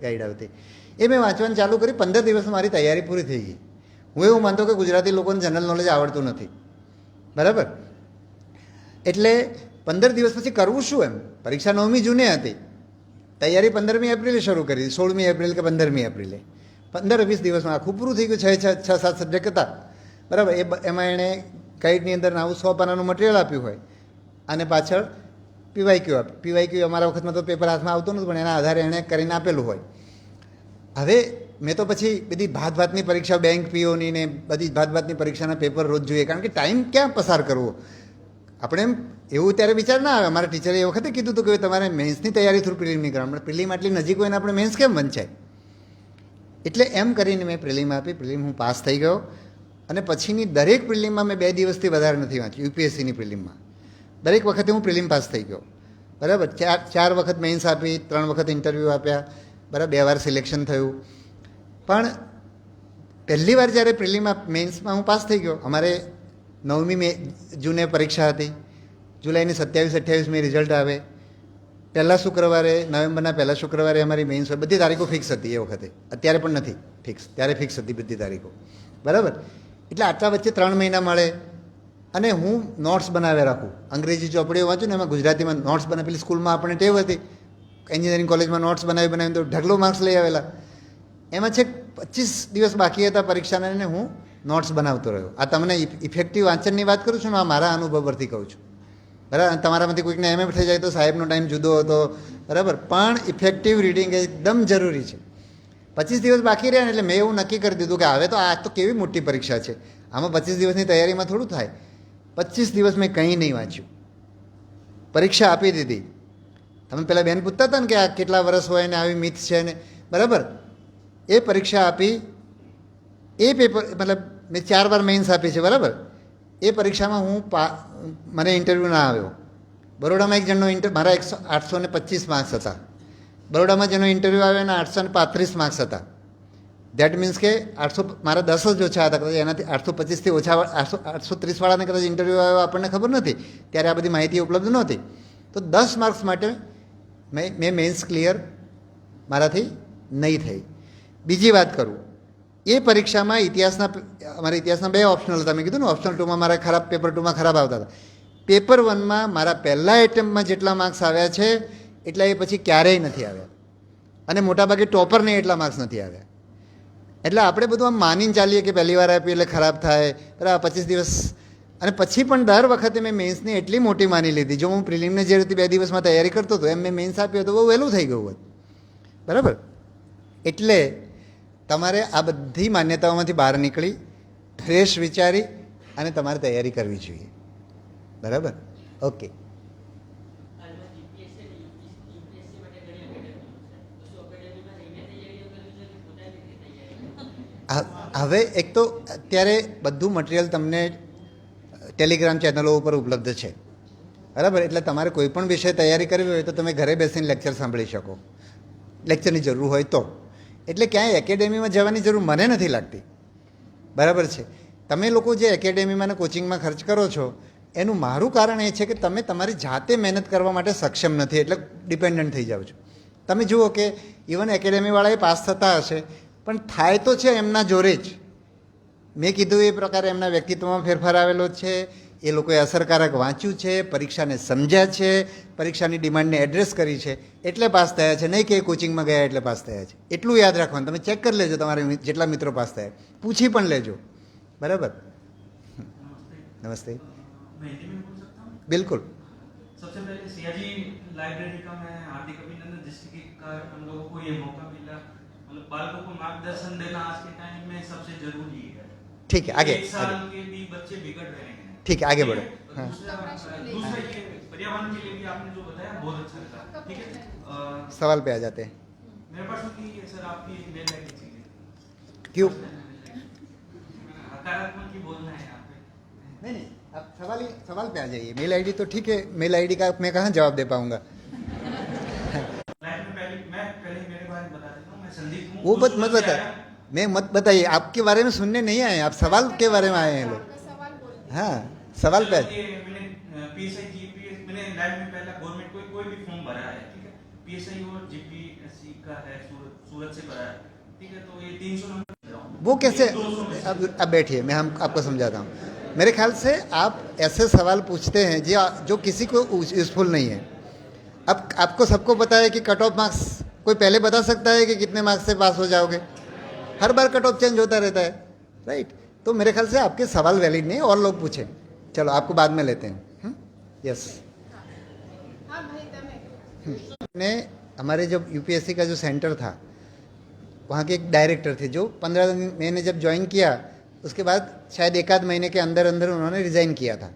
ગાઈડ આવતી. એ મેં વાંચવાનું ચાલુ કરી. 15 દિવસમાં મારી તૈયારી પૂરી થઈ ગઈ. હું એવું માનતો કે ગુજરાતી લોકોને જનરલ નોલેજ આવડતું નથી, બરાબર. એટલે 15 દિવસ પછી કરવું શું એમ. પરીક્ષા 9મી જૂને હતી, તૈયારી 15મી એપ્રિલે શરૂ કરી, 16મી એપ્રિલ કે 15મી એપ્રિલે. 15-20 દિવસમાં આખું પૂરું થઈ ગયું. 6-7 સબ્જેક્ટ હતા, બરાબર. એમાં એણે ગાઈડની અંદર આવું 100 પાનાનું મટીરિયલ આપ્યું હોય, અને પાછળ પીવાયક્યુ આપ્યું. પીવાયક્યુ અમારા વખતમાં તો પેપર હાથમાં આવતું નથી, પણ એના આધારે એણે કરીને આપેલું હોય. હવે મેં તો પછી બધી ભાતની પરીક્ષા, બેંક પીઓની ને બધી ભાતની પરીક્ષાના પેપર રોજ જોઈએ, કારણ કે ટાઈમ ક્યાં પસાર કરવો. આપણે એમ એવું ત્યારે વિચાર ના આવે. અમારા ટીચરે એ વખતે કીધું હતું કે તમારે મેન્સની તૈયારી થ્રુ પ્રિલિમની કરવાનું. પ્રિલિમ આટલી નજીક હોય ને આપણે મેન્સ કેમ વંચાય. એટલે એમ કરીને મેં પ્રિલિમ આપી. પ્રિલિમ હું પાસ થઈ ગયો, અને પછીની દરેક પ્રિલિમમાં મેં 2 દિવસથી વધારે નથી વાંચ્યું. યુપીએસસીની પ્રિલિમમાં દરેક વખતે હું પ્રિલિમ પાસ થઈ ગયો, બરાબર. 4 વખત મેન્સ આપી, 3 વખત ઇન્ટરવ્યૂ આપ્યા, બરાબર. 2 વાર સિલેક્શન થયું. પણ પહેલી વાર જ્યારે પ્રિલિમમાં મેન્સમાં હું પાસ થઈ ગયો, અમારે 9મી જૂને પરીક્ષા હતી, જુલાઈની 27-28મી રિઝલ્ટ આવે. પહેલા શુક્રવારે, નવેમ્બરના પહેલા શુક્રવારે અમારી મેઇન્સ હોય. બધી તારીખો ફિક્સ હતી એ વખતે. અત્યારે પણ નથી ફિક્સ, ત્યારે ફિક્સ હતી બધી તારીખો, બરાબર. એટલે આટલા વચ્ચે 3 મહિના મળે, અને હું નોટ્સ બનાવ્યા રાખું. અંગ્રેજી ચોપડીઓ વાંચું ને એમાં ગુજરાતીમાં નોટ્સ બનાવી. પેલી સ્કૂલમાં આપણે ટેવ હતી, એન્જિનિયરિંગ કોલેજમાં નોટ્સ બનાવીને તો ઢગલો માર્ક્સ લઈ આવેલા. એમાં છે 25 દિવસ બાકી હતા પરીક્ષાના, અને હું નોટ્સ બનાવતો રહ્યો. આ તમને ઇફેક્ટિવ વાંચનની વાત કરું છું ને, આ મારા અનુભવ પરથી કહું છું, બરાબર. તમારામાંથી કોઈકને એમ થઈ જાય તો સાહેબનો ટાઈમ જુદો હતો, બરાબર. પણ ઇફેક્ટિવ રીડિંગ એકદમ જરૂરી છે. 25 દિવસ બાકી રહ્યા ને એટલે મેં એવું નક્કી કરી દીધું કે હવે તો આ તો કેવી મોટી પરીક્ષા છે, આમાં 25 દિવસની તૈયારીમાં થોડું થાય. 25 દિવસ મેં કંઈ નહીં વાંચ્યું, પરીક્ષા આપી દીધી. તમે પેલા બેન પૂછતા હતા ને કે આ કેટલા વર્ષ હોય ને આવી મિથ છે ને, બરાબર. એ પરીક્ષા આપી. એ પેપર મતલબ મેં 4 વાર મેઇન્સ આપી છે, બરાબર. એ પરીક્ષામાં મને ઇન્ટરવ્યૂ ના આવ્યો. બરોડામાં એક જણનો મારા 825 માર્ક્સ હતા. બરોડામાં જેનો ઇન્ટરવ્યૂ આવ્યો એના 835 માર્ક્સ હતા. દેટ મીન્સ કે 800 મારા 10 જ ઓછા હતા. કદાચ એનાથી 825થી ઓછા 830 વાળાને કદાચ ઇન્ટરવ્યૂ આવ્યો આપણને ખબર નથી, ત્યારે આ બધી માહિતી ઉપલબ્ધ નહોતી. તો 10 માર્ક્સ માટે મેં મેઇન્સ ક્લિયર મારાથી નહીં થઈ. બીજી વાત કરું, એ પરીક્ષામાં અમારા ઇતિહાસના 2 ઓપ્શનલ હતા. મેં કીધું ને ઓપ્શનલ 2માં મારા ખરાબ, પેપર 2માં ખરાબ આવતા હતા. પેપર 1માં મારા પહેલા એટેમ્પમાં જેટલા માર્ક્સ આવ્યા છે એટલા એ પછી ક્યારેય નથી આવ્યા, અને મોટાભાગે ટોપરને એટલા માર્ક્સ નથી આવ્યા. એટલે આપણે બધું આમ માનીને ચાલીએ કે પહેલી વાર આપ્યું એટલે ખરાબ થાય, બરાબર. 25 દિવસ, અને પછી પણ દર વખતે મેં મેન્સની એટલી મોટી માની લીધી. જો હું પ્રિલિમને જે રીતે 2 દિવસમાં તૈયારી કરતો હતો એમ મેં મેન્સ આપ્યો તો બહુ વહેલું થઈ ગયું હોત, બરાબર. એટલે તમારે આ બધી માન્યતાઓમાંથી બહાર નીકળી ફ્રેશ વિચારી અને તમારે તૈયારી કરવી જોઈએ, બરાબર. ઓકે. હવે એક તો અત્યારે બધું મટીરિયલ તમને ટેલિગ્રામ ચેનલો ઉપર ઉપલબ્ધ છે, બરાબર. એટલે તમારે કોઈ પણ વિષય તૈયારી કરવી હોય તો તમે ઘરે બેસીને લેક્ચર સાંભળી શકો, લેક્ચરની જરૂર હોય તો. એટલે ક્યાંય એકેડેમીમાં જવાની જરૂર મને નથી લાગતી. બરાબર છે. તમે લોકો જે એકેડેમીમાં અને કોચિંગમાં ખર્ચ કરો છો એનું મારું કારણ એ છે કે તમે તમારી જાતે મહેનત કરવા માટે સક્ષમ નથી, એટલે ડિપેન્ડન્ટ થઈ જાઓ છો. તમે જુઓ કે ઇવન એકેડેમીવાળાએ પાસ થતા હશે પણ થાય તો છે એમના જોરે જ. મેં કીધું એ પ્રકારે એમના વ્યક્તિત્વમાં ફેરફાર આવેલો છે, એ લોકોએ અસરકારક વાંચ્યું છે, પરીક્ષાને સમજ્યા છે, પરીક્ષાની ડિમાન્ડને એડ્રેસ કરી છે, એટલે પાસ થયા છે, નહીં કે કોચિંગમાં ગયા એટલે પાસ થયા છે. એટલું યાદ રાખવાનું. તમે ચેક કરી લેજો તમારે જેટલા મિત્રો પાસ થયા, પૂછી પણ લેજો. बराबर. नमस्ते. मैं हिंदी में बोल सकता हूँ? बिल्कुल. सबसे पहले सियाजी लाइब्रेरी का मैं हार्दिक अभिनंदन, जिसके कारण हम लोगों को ये मौका मिला, मतलब बालकों को मार्गदर्शन देना आज के टाइम में सबसे जरूरी है. ठीक है, आगे. 1 साल के भी बच्चे बिगड़ रहे हैं. ठीक है, आगे बढ़ो. हाँ. दूसरा ये पर्यावरण के लिए भी आपने जो बताया बहुत अच्छा लगा. ठीक है. सवाल पे आ जाते हैं. मेरे पास भी सर आपकी मेल आईडी चाहिए. क्यों? सकारात्मक ही बोलना है यहाँ पे. नहीं, आप सवाल पे आ जाइए. मेल आईडी तो ठीक है, मेल आईडी का मैं कहाँ जवाब दे पाऊंगा. वो मत बताइए, मैं मत बताइए. आपके बारे में सुनने नहीं आए, आप सवाल के बारे में आए हैं लोग. हाँ, सवाल पे. मैंने पीएसआई जीपीएस मैंने लाइफ में पहला गवर्नमेंट कोई भी फॉर्म भरा है. ठीक है. पीएसआई और जीपीएससी का है, सूरत से भरा है. ठीक है. तो ये 300 नंबर वो कैसे. अब बैठिए, मैं आपको समझाता हूँ. मेरे ख्याल से आप ऐसे सवाल पूछते हैं जो किसी को यूजफुल नहीं है. अब आपको सबको पता है कि कट ऑफ मार्क्स कोई पहले बता सकता है कि कितने मार्क्स से पास हो जाओगे. हर बार कट ऑफ चेंज होता रहता है, राइट. तो मेरे ख्याल से आपके सवाल वैलिड नहीं, और लोग पूछें. चलो आपको बाद में लेते हैं. यस. ने हमारे जब यूपीएससी का जो सेंटर था वहाँ के एक डायरेक्टर थे जो 15 दिन मैंने जब ज्वाइन किया उसके बाद शायद 1 आध महीने के अंदर अंदर उन्होंने रिज़ाइन किया था.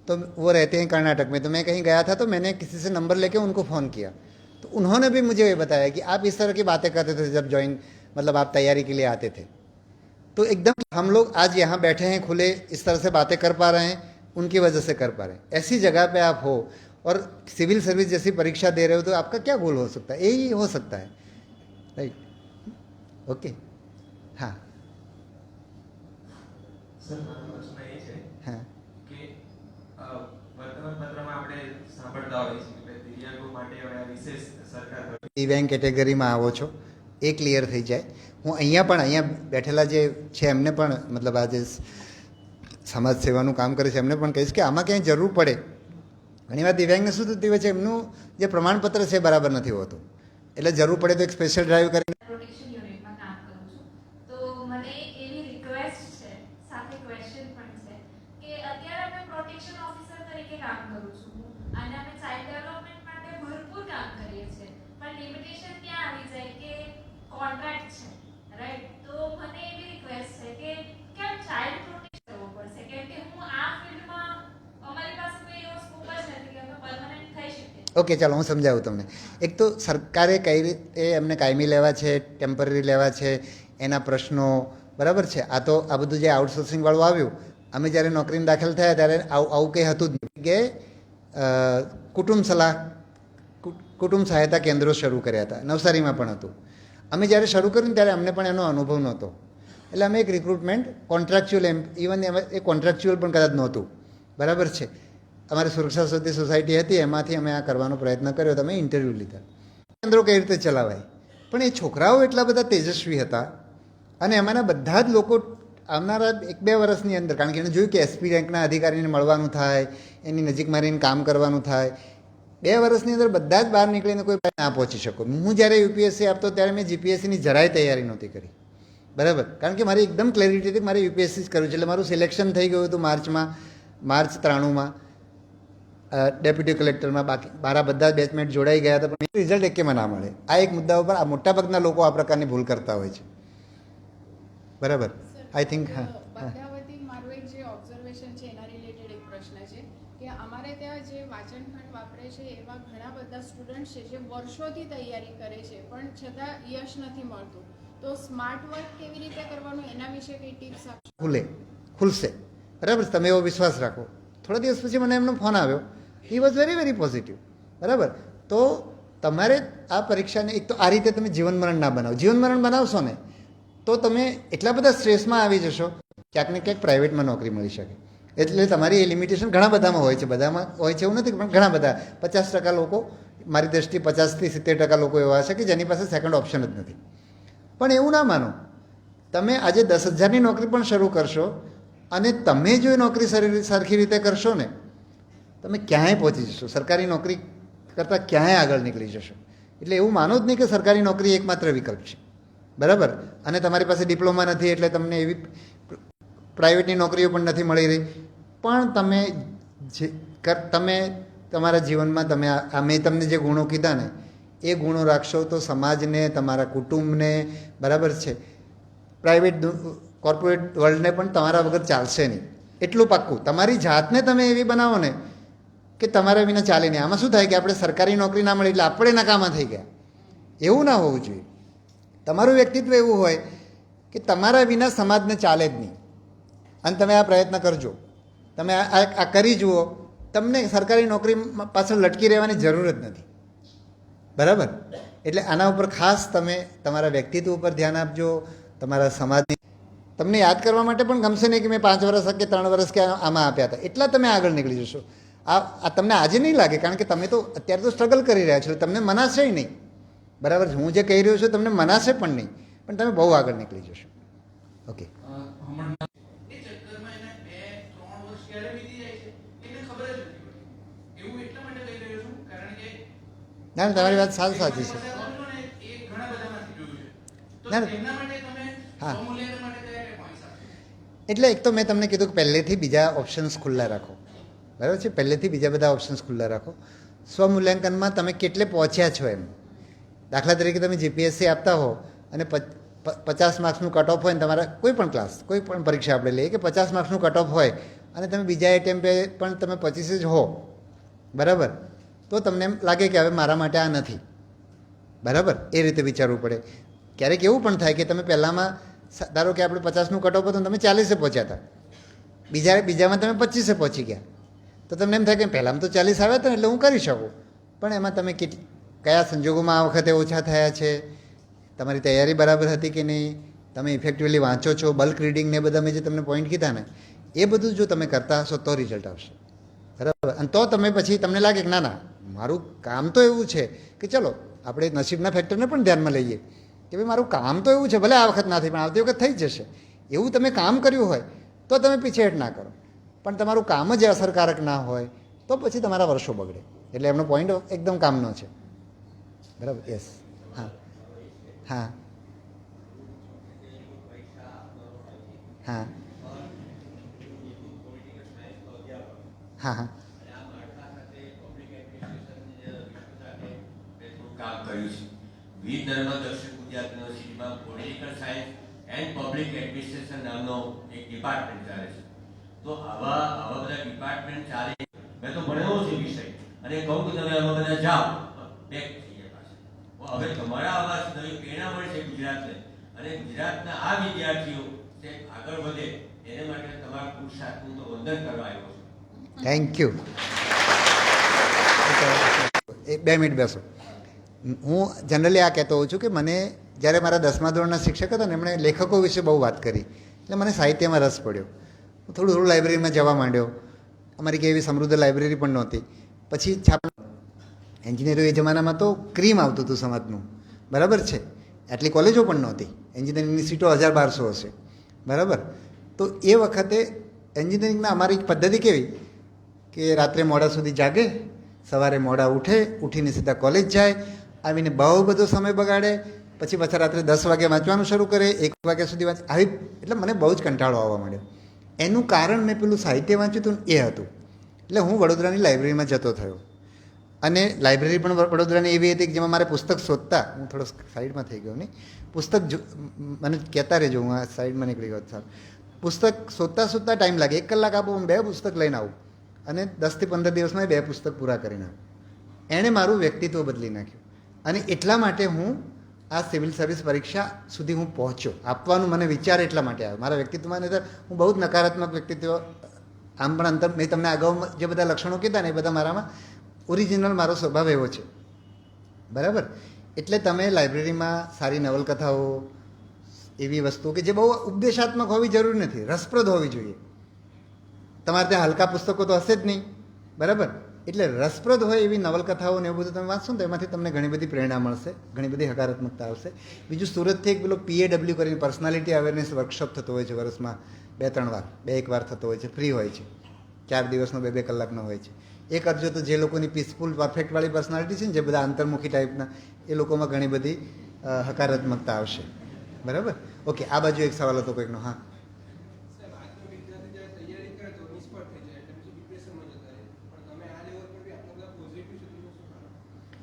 तो वो रहते हैं कर्नाटक में. तो मैं कहीं गया था तो मैंने किसी से नंबर लेके उनको फ़ोन किया. तो उन्होंने भी मुझे ये बताया कि आप इस तरह की बातें करते थे जब ज्वाइन, मतलब आप तैयारी के लिए आते थे. तो एकदम हम लोग आज यहाँ बैठे हैं खुले, इस तरह से बातें कर पा रहे हैं, उनकी वजह से कर पा रहे हैं. ऐसी जगह पे आप हो और सिविल सर्विस जैसी परीक्षा दे रहे हो तो आपका क्या गोल हो सकता है? यही हो सकता है, राइट. ओके. हाँ. સર મારો પ્રશ્ન એ છે કે વર્તમાનપત્રમાં આપણે સાંભળતા હોઈએ છીએ કે દિવ્યાંગો માટે હવે વિશેષ સરકાર દિવ્યાંગ કેટેગરીમાં આવો છો એ ક્લિયર થઈ જાય. હું અહીંયા બેઠેલા જે છે એમને પણ, મતલબ આ જે સમાજ સેવાનું કામ કરે છે એમને પણ કહીશ કે આમાં ક્યાંય જરૂર પડે. ઘણીવાર દિવ્યાંગને શું થતું હોય છે, એમનું જે પ્રમાણપત્ર છે બરાબર નથી હોતું, એટલે જરૂર પડે તો એક સ્પેશિયલ ડ્રાઈવ કરીને ઓકે. ચાલો હું સમજાવું તમને. એક તો સરકારે કઈ રીતે એમને કાયમી લેવા છે, ટેમ્પરરી લેવા છે, એના પ્રશ્નો બરાબર છે. આ તો આ બધું જે આઉટસોર્સિંગવાળું આવ્યું, અમે જ્યારે નોકરીમાં દાખલ થયા ત્યારે આવું કંઈ હતું જ નહીં કે કુટુંબ સહાયતા કેન્દ્રો શરૂ કર્યા હતા. નવસારીમાં પણ હતું. અમે જ્યારે શરૂ કર્યું ત્યારે અમને પણ એનો અનુભવ નહોતો, એટલે અમે એક રિક્રુટમેન્ટ કોન્ટ્રાક્ચ્યુઅલ, ઇવન એ કોન્ટ્રાક્ચ્યુઅલ પણ કદાચ નહોતું, બરાબર છે. અમારી સુરક્ષા સમિતિ સોસાયટી હતી, એમાંથી અમે આ કરવાનો પ્રયત્ન કર્યો. તમે ઇન્ટરવ્યૂ લીધા. કેન્દ્રો કઈ રીતે ચલાવાય. પણ એ છોકરાઓ એટલા બધા તેજસ્વી હતા અને એમાંના બધા જ લોકો આવનારા 1-2 વર્ષની અંદર, કારણ કે એને જોયું કે એસપી રેન્કના અધિકારીને મળવાનું થાય, એની નજીકમાં રહીને કામ કરવાનું થાય, 2 વર્ષની અંદર બધા જ બહાર નીકળીને કોઈ ના પહોંચી શકો. હું જ્યારે યુપીએસસી આપતો ત્યારે મેં જીપીએસસીની જરાય તૈયારી નહોતી કરી, બરાબર. કારણ કે મારી એકદમ ક્લેરિટી હતી મારે યુપીએસસી જ કરવું છે. એટલે મારું સિલેક્શન થઈ ગયું હતું માર્ચ 93માં ડેપ્યુટી કલેક્ટરમાં. બાકી મારા બધા બેચમેટ જોડાઈ ગયા હતા, પણ રિઝલ્ટ એકેમાં ના મળે. આ એક મુદ્દા ઉપર આ મોટાભાગના લોકો આ પ્રકારની ભૂલ કરતા હોય છે, બરાબર. આઈ થિંક બધાવતી મારું એક જે ઓબ્ઝર્વેશન છે એના રિલેટેડ એક પ્રશ્ન છે કે અમારે ત્યાં જે વાંચનખંડ વાપરે છે એવા ઘણા બધા સ્ટુડન્ટ છે જે વર્ષોથી તૈયારી કરે છે પણ છતાં યશ નથી મળતું. તો સ્માર્ટ વર્ક કેવી રીતે કરવાનું એના વિશે કઈ ટિપ્સ આપશો? ખુલશે, બરાબર. તમે એવો વિશ્વાસ રાખો. થોડા દિવસ પછી મને એમનો ફોન આવ્યો. He was very very positive, બરાબર. તો તમારે આ પરીક્ષાને એક તો આ રીતે તમે જીવન મરણ ના બનાવો. જીવન મરણ બનાવશો ને તો તમે એટલા બધા સ્ટ્રેસમાં આવી જશો ક્યાંક ને ક્યાંક પ્રાઇવેટમાં નોકરી મળી શકે. એટલે તમારી એ લિમિટેશન ઘણા બધામાં હોય છે, બધામાં હોય છે એવું નથી, પણ ઘણા બધા 50% લોકો, મારી દ્રષ્ટિએ 50થી 70% લોકો એવા છે કે જેની પાસે સેકન્ડ ઓપ્શન જ નથી. પણ એવું ના માનો, તમે આજે 10,000ની નોકરી પણ શરૂ કરશો અને તમે જો એ નોકરી સરખી રીતે કરશો ને, તમે ક્યાંય પહોંચી જશો, સરકારી નોકરી કરતાં ક્યાંય આગળ નીકળી જશો. એટલે એવું માનો જ નહીં કે સરકારી નોકરી એકમાત્ર વિકલ્પ છે, બરાબર. અને તમારી પાસે ડિપ્લોમા નથી એટલે તમને એવી પ્રાઇવેટની નોકરીઓ પણ નથી મળી રહી. પણ તમે તમારા જીવનમાં મેં તમને જે ગુણો કીધા ને એ ગુણો રાખશો તો સમાજને, તમારા કુટુંબને, બરાબર છે, પ્રાઇવેટ કોર્પોરેટ વર્લ્ડને પણ તમારા વગર ચાલશે નહીં. એટલું પાક્કું. તમારી જાતને તમે એવી બનાવો ને કે તમારા વિના ચાલે નહીં. આમાં શું થાય કે આપણે સરકારી નોકરી ના મળી એટલે આપણે નકામા થઈ ગયા, એવું ના હોવું જોઈએ. તમારું વ્યક્તિત્વ એવું હોય કે તમારા વિના સમાજને ચાલે જ નહીં. અને તમે આ પ્રયત્ન કરજો, તમે આ કરી જુઓ, તમને સરકારી નોકરી પાછળ લટકી રહેવાની જરૂર જ નથી, બરાબર. એટલે આના ઉપર ખાસ તમે તમારા વ્યક્તિત્વ ઉપર ધ્યાન આપજો. તમારા સમાજની તમને યાદ કરવા માટે પણ ગમશે નહીં કે મેં 5 વર્ષ કે 3 વર્ષ કે આમાં આપ્યા હતા, એટલા તમે આગળ નીકળી જશો. આ તમને આજે નહીં લાગે, કારણ કે તમે તો અત્યારે તો સ્ટ્રગલ કરી રહ્યા છો, તમને મનાશે નહીં, બરાબર. હું જે કહી રહ્યો છું તમને મનાશે પણ નહીં, પણ તમે બહુ આગળ નીકળી જશો. ઓકે. ના, તમારી વાત સાચી છે. હા, એટલે એક તો મેં તમને કીધું કે પહેલેથી બીજા ઓપ્શન્સ ખુલ્લા રાખો, બરાબર છે. પહેલેથી બીજા બધા ઓપ્શન્સ ખુલ્લા રાખો. સ્વમૂલ્યાંકનમાં તમે કેટલે પહોંચ્યા છો એમ. દાખલા તરીકે તમે જીપીએસસી આપતા હો અને 50 માર્ક્સનું કટ ઓફ હોય ને તમારા કોઈ પણ ક્લાસ, કોઈ પણ પરીક્ષા આપણે લઈએ કે 50 માર્ક્સનું કટ ઓફ હોય અને તમે બીજા એટેમ્પે પણ તમે 25 જ હો, બરાબર, તો તમને એમ લાગે કે હવે મારા માટે આ નથી, બરાબર. એ રીતે વિચારવું પડે. ક્યારેક એવું પણ થાય કે તમે પહેલાંમાં, ધારો કે આપણે 50નું કટ ઓફ હતું તમે 40 પહોંચ્યા હતા, બીજામાં તમે 25 પહોંચી ગયા, તો તમને એમ થાય કે પહેલાંમાં તો 40 આવ્યા હતા ને એટલે હું કરી શકું. પણ એમાં તમે કયા સંજોગોમાં આ વખતે ઓછા થયા છે, તમારી તૈયારી બરાબર હતી કે નહીં, તમે ઇફેક્ટિવલી વાંચો છો, બલ્ક રીડિંગ ને બધા મેં જે તમને પોઈન્ટ કીધા ને એ બધું જો તમે કરતા હશો તો રિઝલ્ટ આવશે, બરાબર. અને તો તમે પછી તમને લાગે કે ના ના મારું કામ તો એવું છે કે ચલો આપણે નસીબના ફેક્ટરને પણ ધ્યાનમાં લઈએ કે ભાઈ મારું કામ તો એવું છે, ભલે આ વખત ના થઈ પણ આવતી વખત થઈ જશે. એવું તમે કામ કર્યું હોય તો તમે પીછેહટ ના કરો, પણ તમારું કામ જ અસરકારક ના હોય તો પછી તમારા વર્ષો બગડે. એટલે એમનો પોઈન્ટ એકદમ કામનો છે, બરાબર. યસ. હા હા હા હા હા કામ કર્યું છે. વીર ધર્મ દક્ષિણ ગુજરાત યુનિવર્સિટીમાં political science and public administration નામનો એક ડિપાર્ટમેન્ટ ચાલે છે. તો આવા બધા ડિપાર્ટમેન્ટ ચાલે, મેં તો ભણેલો છે વિષય, અને કહું કે તમે આવા બધા જાઓ બેક થઈ ગયા પાછા. હવે તમારા આવાથી નવી પ્રેરણા મળશે ગુજરાતને, અને ગુજરાતના આ વિદ્યાર્થીઓ તે આગળ વધે એને માટે તમારા પુરુષાર્થનું તો વંદન કરવા આવ્યો છું. Thank you. 2 મિનિટ બેસો. હું જનરલી આ કહેતો હોઉં છું કે મને જ્યારે મારા 10મા ધોરણના શિક્ષક હતા ને એમણે લેખકો વિશે બહુ વાત કરી, એટલે મને સાહિત્યમાં રસ પડ્યો. હું થોડું લાઇબ્રેરીમાં જવા માંડ્યો. અમારી કે એવી સમૃદ્ધ લાઇબ્રેરી પણ નહોતી. પછી એન્જિનિયરો એ જમાનામાં તો ક્રીમ આવતું હતું સમાજનું, બરાબર છે. આટલી કોલેજો પણ નહોતી, એન્જિનિયરિંગની સીટો 1000-1200 હશે, બરાબર. તો એ વખતે એન્જિનિયરિંગમાં અમારી પદ્ધતિ કેવી કે રાત્રે મોડા સુધી જાગે, સવારે મોડા ઉઠે, ઉઠીને સીધા કોલેજ જાય, આવીને બહુ બધો સમય બગાડે, પછી પાછા રાત્રે 10 વાગે વાંચવાનું શરૂ કરે, 1 વાગ્યા સુધી આવી. એટલે મને બહુ જ કંટાળો આવવા માંડ્યો. એનું કારણ મેં પેલું સાહિત્ય વાંચ્યું હતું એ હતું. એટલે હું વડોદરાની લાઇબ્રેરીમાં જતો થયો, અને લાઇબ્રેરી પણ વડોદરાની એવી હતી કે જેમાં મારે પુસ્તક શોધતા, હું થોડો સાઈડમાં થઈ ગયો નહીં, પુસ્તક મને કહેતા રહેજો, હું આ સાઈડમાં નીકળી ગયો સાહેબ. પુસ્તક શોધતા ટાઈમ લાગે, 1 કલાક આપો હું 2 પુસ્તક લઈને આવું, અને 10 થી 15 દિવસમાં 2 પુસ્તક પૂરા કરીને આવું. એણે મારું વ્યક્તિત્વ બદલી નાખ્યું, અને એટલા માટે હું આ સિવિલ સર્વિસ પરીક્ષા સુધી હું પહોંચ્યો. આપવાનું મને વિચાર એટલા માટે આવ્યો. મારા વ્યક્તિત્વમાં નહીં, હું બહુ જ નકારાત્મક વ્યક્તિત્વ, આમ પણ અંતર મેં તમને અગાઉ જે બધા લક્ષણો કીધા ને એ બધા મારામાં ઓરિજિનલ મારો સ્વભાવ એવો છે, બરાબર. એટલે તમે લાઇબ્રેરીમાં સારી નવલકથાઓ, એવી વસ્તુ કે જે બહુ ઉપદેશાત્મક હોવી જરૂરી નથી, રસપ્રદ હોવી જોઈએ. તમારે ત્યાં હલકા પુસ્તકો તો હશે જ નહીં, બરાબર? એટલે રસપ્રદ હોય એવી નવલકથાઓ ને એવું બધું તમે વાંચશો ને તો એમાંથી તમને ઘણી બધી પ્રેરણા મળશે, ઘણી બધી હકારાત્મકતા આવશે. બીજું, સુરતથી એક પેલો PAW કરીને પર્સનાલિટી અવેરનેસ વર્કશોપ થતો હોય છે વર્ષમાં 2-3 વાર, 2-1 વાર થતો હોય છે, ફ્રી હોય છે, 4 દિવસનો 2-2 કલાકનો હોય છે. એ કરજો તો જે લોકોની પીસફુલ પરફેક્ટવાળી પર્સનાલિટી છે ને, જે બધા અંતર્મુખી ટાઈપના, એ લોકોમાં ઘણી બધી હકારાત્મકતા આવશે. બરાબર? ઓકે, આ બાજુ એક સવાલ હતો કોઈકનો. હા,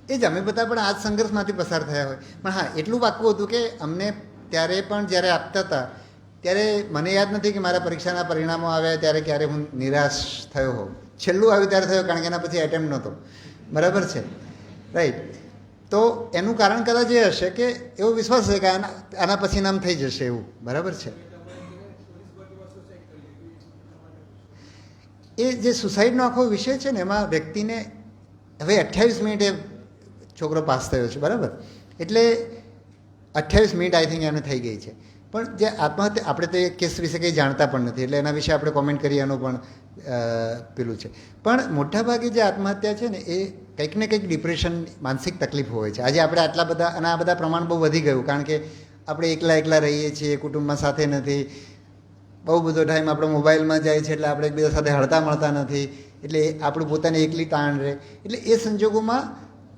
એ જ અમે બધા પણ આ જ સંઘર્ષમાંથી પસાર થયા હોય. પણ હા, એટલું પાક્કું હતું કે અમને ત્યારે પણ જ્યારે આપતા હતા ત્યારે મને યાદ નથી કે મારા પરીક્ષાના પરિણામો આવ્યા ત્યારે ક્યારે હું નિરાશ થયો હોઉં. છેલ્લું આવ્યું ત્યારે થયો, કારણ કે એના પછી એટેમ્પ નહોતો. બરાબર છે, રાઈટ? તો એનું કારણ કદાચ એ હશે કે એવો વિશ્વાસ છે કે આના પછી નામ થઈ જશે એવું. બરાબર છે? એ જે સુસાઇડનો આખો વિષય છે ને, એમાં વ્યક્તિને હવે 28 મિનિટે છોકરો પાસ થયો છે, બરાબર? એટલે 28 મિનિટ આઈ થિંક એને થઈ ગઈ છે. પણ જે આત્મહત્યા, આપણે તો એ કેસ વિશે કંઈ જાણતા પણ નથી, એટલે એના વિશે આપણે કોમેન્ટ કરીએ એનું પણ પેલું છે. પણ મોટાભાગે જે આત્મહત્યા છે ને, એ કંઈક ને કંઈક ડિપ્રેશન, માનસિક તકલીફ હોય છે. આજે આપણે આટલા બધા, અને આ બધા પ્રમાણ બહુ વધી ગયું, કારણ કે આપણે એકલા રહીએ છીએ, કુટુંબમાં સાથે નથી, બહુ બધો ટાઈમ આપણો મોબાઈલમાં જાય છે, એટલે આપણે એકબીજા સાથે હળતા મળતા નથી, એટલે આપણું પોતાની એકલી તાણ રહે. એટલે એ સંજોગોમાં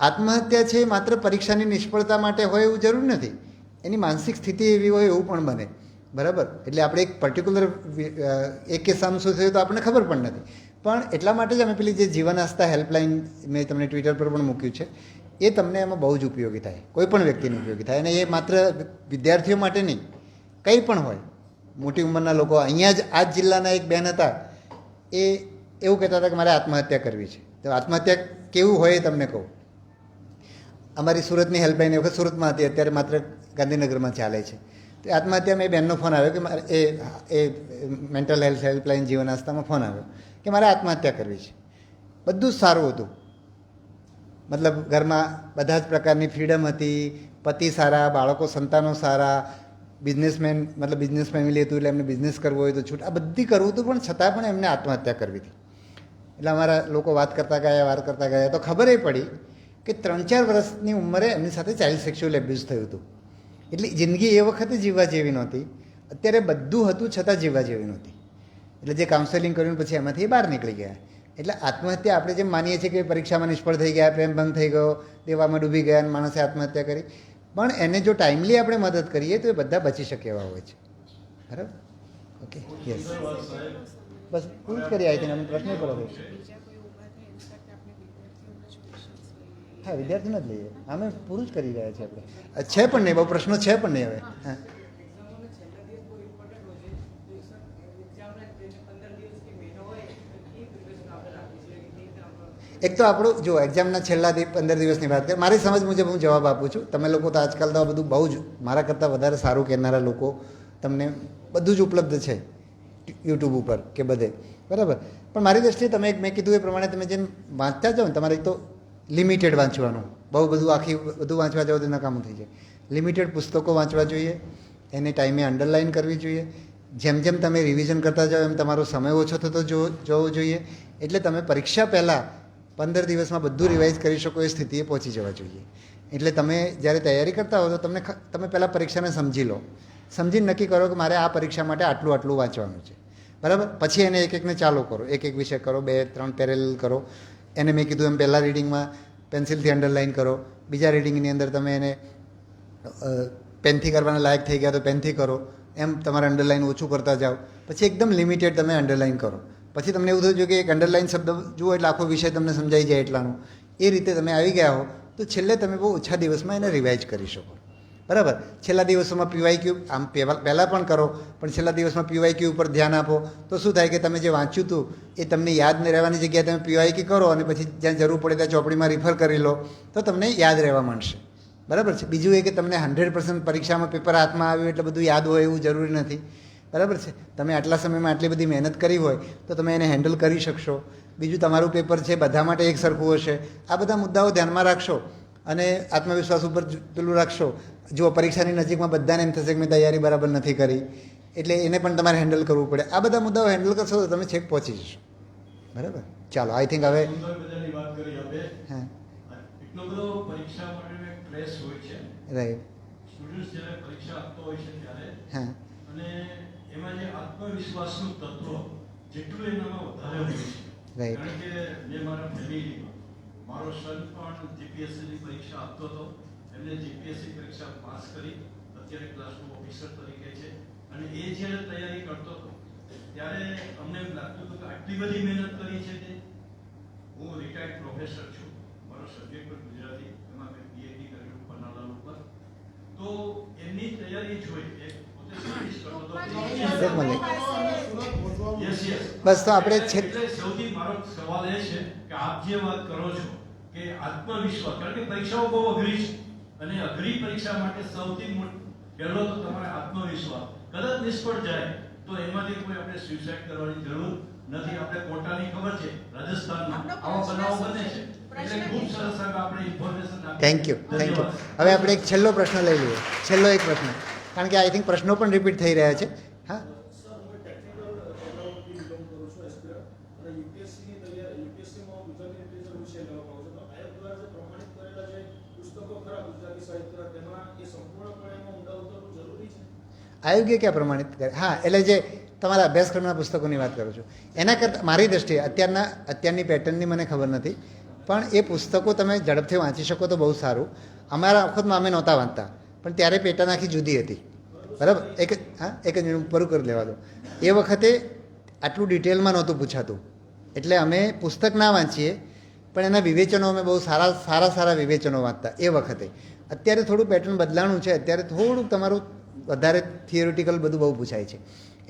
આત્મહત્યા છે માત્ર પરીક્ષાની નિષ્ફળતા માટે હોય એવું જરૂર નથી, એની માનસિક સ્થિતિ એવી હોય એવું પણ બને. બરાબર? એટલે આપણે એક પર્ટિક્યુલર એક કિસ્સામાં શું થયું તો આપણને ખબર પણ નથી. પણ એટલા માટે જ અમે પેલી જે જીવન આસ્થા હેલ્પલાઇન મેં તમને ટ્વિટર પર પણ મૂક્યું છે, એ તમને એમાં બહુ જ ઉપયોગી થાય, કોઈ પણ વ્યક્તિને ઉપયોગી થાય. અને એ માત્ર વિદ્યાર્થીઓ માટે નહીં, કંઈ પણ હોય, મોટી ઉંમરના લોકો. અહીંયા જ આ જ જિલ્લાના એક બેન હતા, એ એવું કહેતા હતા કે મારે આત્મહત્યા કરવી છે. તો આત્મહત્યા કેવું હોય એ તમને કહું. અમારી સુરતની હેલ્પલાઇન એ વખત સુરતમાં હતી, અત્યારે માત્ર ગાંધીનગરમાં ચાલે છે. તો આત્મહત્યામાં એ બેનનો ફોન આવ્યો કે મારે એ મેન્ટલ હેલ્થ હેલ્પલાઇન જીવન આસ્થામાં ફોન આવ્યો કે મારે આત્મહત્યા કરવી છે. બધું જ સારું હતું, મતલબ ઘરમાં બધા જ પ્રકારની ફ્રીડમ હતી, પતિ સારા, બાળકો સંતાનો સારા, બિઝનેસમેન, મતલબ બિઝનેસ ફેમિલી હતું, એટલે એમને બિઝનેસ કરવો હોય તો છૂટ, આ બધી કરવું હતું. પણ છતાં પણ એમને આત્મહત્યા કરવી હતી. એટલે અમારા લોકો વાત કરતા ગયા તો ખબર એ પડી કે 3-4 વર્ષની ઉંમરે એમની સાથે ચાઇલ્ડ સેક્સ્યુઅલ એબ્યુઝ થયું હતું. એટલે જિંદગી એ વખતે જીવવા જેવી નહોતી, અત્યારે બધું હતું છતાં જીવવા જેવી નહોતી. એટલે જે કાઉન્સેલિંગ કર્યું પછી એમાંથી એ બહાર નીકળી ગયા. એટલે આત્મહત્યા આપણે જેમ માનીએ છીએ કે પરીક્ષામાં નિષ્ફળ થઈ ગયા, પ્રેમ ભંગ થઈ ગયો, દેવામાં ડૂબી ગયા અને માણસે આત્મહત્યા કરી, પણ એને જો ટાઈમલી આપણે મદદ કરીએ તો એ બધા બચી શકે એવા હોય છે. બરાબર? ઓકે, યસ, બસ પૂરું જ કરીએ. આઈ થિંક અમે પ્રશ્ન કરો. હા, વિદ્યાર્થીને જ લઈએ, અમે પૂરું જ કરી રહ્યા છીએ. આપણે છે પણ નહીં, બહુ પ્રશ્નો છે પણ નહીં હવે. હા, એક તો આપણું જો એક્ઝામના છેલ્લા 15 દિવસની વાત કરીએ, મારી સમજ મુજબ હું જવાબ આપું છું. તમે લોકો તો આજકાલ તો બધું બહુ જ મારા કરતાં વધારે સારું કહેનારા લોકો, તમને બધું જ ઉપલબ્ધ છે યુટ્યુબ ઉપર કે બધે. બરાબર? પણ મારી દૃષ્ટિએ તમે મેં કીધું એ પ્રમાણે તમે જેમ વાંચતા જાઓ ને, તમારે એક તો લિમિટેડ વાંચવાનું, બહુ બધું વાંચવા જાઓ તો નકામું થઈ જાય. લિમિટેડ પુસ્તકો વાંચવા જોઈએ, એને ટાઈમે અંડરલાઇન કરવી જોઈએ. જેમ જેમ તમે રિવિઝન કરતા જાઓ એમ તમારો સમય ઓછો થતો જવો જોઈએ. એટલે તમે પરીક્ષા પહેલાં 15 દિવસમાં બધું રિવાઇઝ કરી શકો એ સ્થિતિએ પહોંચી જવા જોઈએ. એટલે તમે જ્યારે તૈયારી કરતા હો તો તમે પહેલાં પરીક્ષાને સમજી લો, સમજીને નક્કી કરો કે મારે આ પરીક્ષા માટે આટલું વાંચવાનું છે. બરાબર? પછી એને એકને ચાલુ કરો, એક વિષય કરો, 2-3 પેરેલલ કરો. એને મેં કીધું એમ પહેલાં રીડિંગમાં પેન્સિલથી અંડરલાઇન કરો, બીજા રીડિંગની અંદર તમે એને પેનથી કરવાના લાયક થઈ ગયા તો પેનથી કરો, એમ તમારે અંડરલાઇન ઓછું કરતા જાઓ. પછી એકદમ લિમિટેડ તમે અંડરલાઇન કરો. પછી તમને એવું થયું કે એક અંડરલાઇન શબ્દ જુઓ એટલે આખો વિષય તમને સમજાઈ જાય એટલાનું. એ રીતે તમે આવી ગયા હો તો છેલ્લે તમે બહુ ઓછા દિવસમાં એને રિવાઇઝ કરી શકો. બરાબર? છેલ્લા દિવસોમાં PYQ આમ પહેલાં પણ કરો, પણ છેલ્લા દિવસમાં PYQ ઉપર ધ્યાન આપો તો શું થાય કે તમે જે વાંચ્યું હતું એ તમને યાદ ન રહેવાની જગ્યાએ તમે PYQ કરો અને પછી જ્યાં જરૂર પડે ત્યાં ચોપડીમાં રિફર કરી લો તો તમને યાદ રહેવા માંડશે. બરાબર છે? બીજું એ કે તમને 100% પરીક્ષામાં પેપર હાથમાં આવ્યું એટલે બધું યાદ હોય એવું જરૂરી નથી. બરાબર છે? તમે આટલા સમયમાં આટલી બધી મહેનત કરી હોય તો તમે એને હેન્ડલ કરી શકશો. બીજું, તમારું પેપર છે બધા માટે એક સરખું હશે. આ બધા મુદ્દાઓ ધ્યાનમાં રાખશો અને આત્મવિશ્વાસ ઉપર પેલું રાખશો. જો પરીક્ષાની નજીકમાં બધાને એમ થશે કે મેં તૈયારી બરાબર નથી કરી, એટલે એને પણ તમારે હેન્ડલ કરવું પડે. આ બધા મુદ્દાઓ હેન્ડલ કરશો તો તમે છેક પહોંચી જશો. બરાબર. ચાલો, આઈ થિંક હવે હા એટલો બધો પરીક્ષા માટે સ્ટ્રેસ હોય છે, રાઈટ, સ્ટુડન્ટ્સ જ્યારે પરીક્ષા આપતો હોય છે ત્યારે, હા, અને એમાં જે આત્મવિશ્વાસનું તત્વ જેટલું એનામાં વધારે હોય છે. રાઈટ. કારણ કે મેં મારા ફેમિલીમાં મારો સન પણ જીપીએસસીની પરીક્ષા આપતો હતો. એમને જીપીએસસી પરીક્ષા પાસ કરી, અત્યારે ક્લાસરૂમ ઓફિસર તરીકે છે. અને એ જ્યારે તૈયારી કરતો હતો ત્યારે અમને એમ લાગતું હતું કે આટલી બધી મહેનત કરી છે તે. હું રિટાયર્ડ પ્રોફેસર છું, મારો સબ્જેક્ટ પણ ગુજરાતી, એમાં મેં પીએચડી કર્યું પન્નાલાલ ઉપર. તો એમની તૈયારી જોઈ એ પોતે સાયન્ટિસ્ટ કરતો હતો. બસ તો આપણે સૌથી મારો સવાલ એ છે કે આપ જે વાત કરો છો કે આત્મવિશ્વાસ, કારણ કે પરીક્ષાઓ બહુ અઘરી છે અને અઘરી પરીક્ષા માટે સૌથી પહેલો તો તમારે આત્મવિશ્વાસ. કદાચ નિષ્ફળ જાય તો એમાંથી કોઈ આપણે સુસાઇડ કરવાની જરૂર નથી. આપણે કોટાની ખબર છે રાજસ્થાનમાં આવા બનાવો બને છે, એટલે ખૂબ સરસ આપણે ઇન્ફોર્મેશન આપી. Thank you. હવે આપણે એક છેલ્લો પ્રશ્ન લઈ લઈએ, છેલ્લો એક પ્રશ્ન, કારણ કે આઈ થિંક પ્રશ્નો પણ રિપીટ થઈ રહ્યા છે. હા, આયોગે ક્યાં પ્રમાણિત કરે? હા, એટલે જે તમારા અભ્યાસક્રમના પુસ્તકોની વાત કરું છું, એના કરતાં મારી દ્રષ્ટિએ અત્યારની પેટર્નની મને ખબર નથી, પણ એ પુસ્તકો તમે ઝડપથી વાંચી શકો તો બહુ સારું. અમારા વખતમાં અમે નહોતા વાંચતા, પણ ત્યારે પેટર્ન આખી જુદી હતી. બરાબર. એક જ મિનિટ પૂરું કરી લેવા દો. એ વખતે આટલું ડિટેલમાં નહોતું પૂછાતું, એટલે અમે પુસ્તક ના વાંચીએ પણ એના વિવેચનો અમે બહુ સારા વિવેચનો વાંચતા એ વખતે. અત્યારે થોડું પેટર્ન બદલાણું છે, અત્યારે થોડુંક તમારું વધારે થિયોરિટિકલ બધું બહુ પૂછાય છે,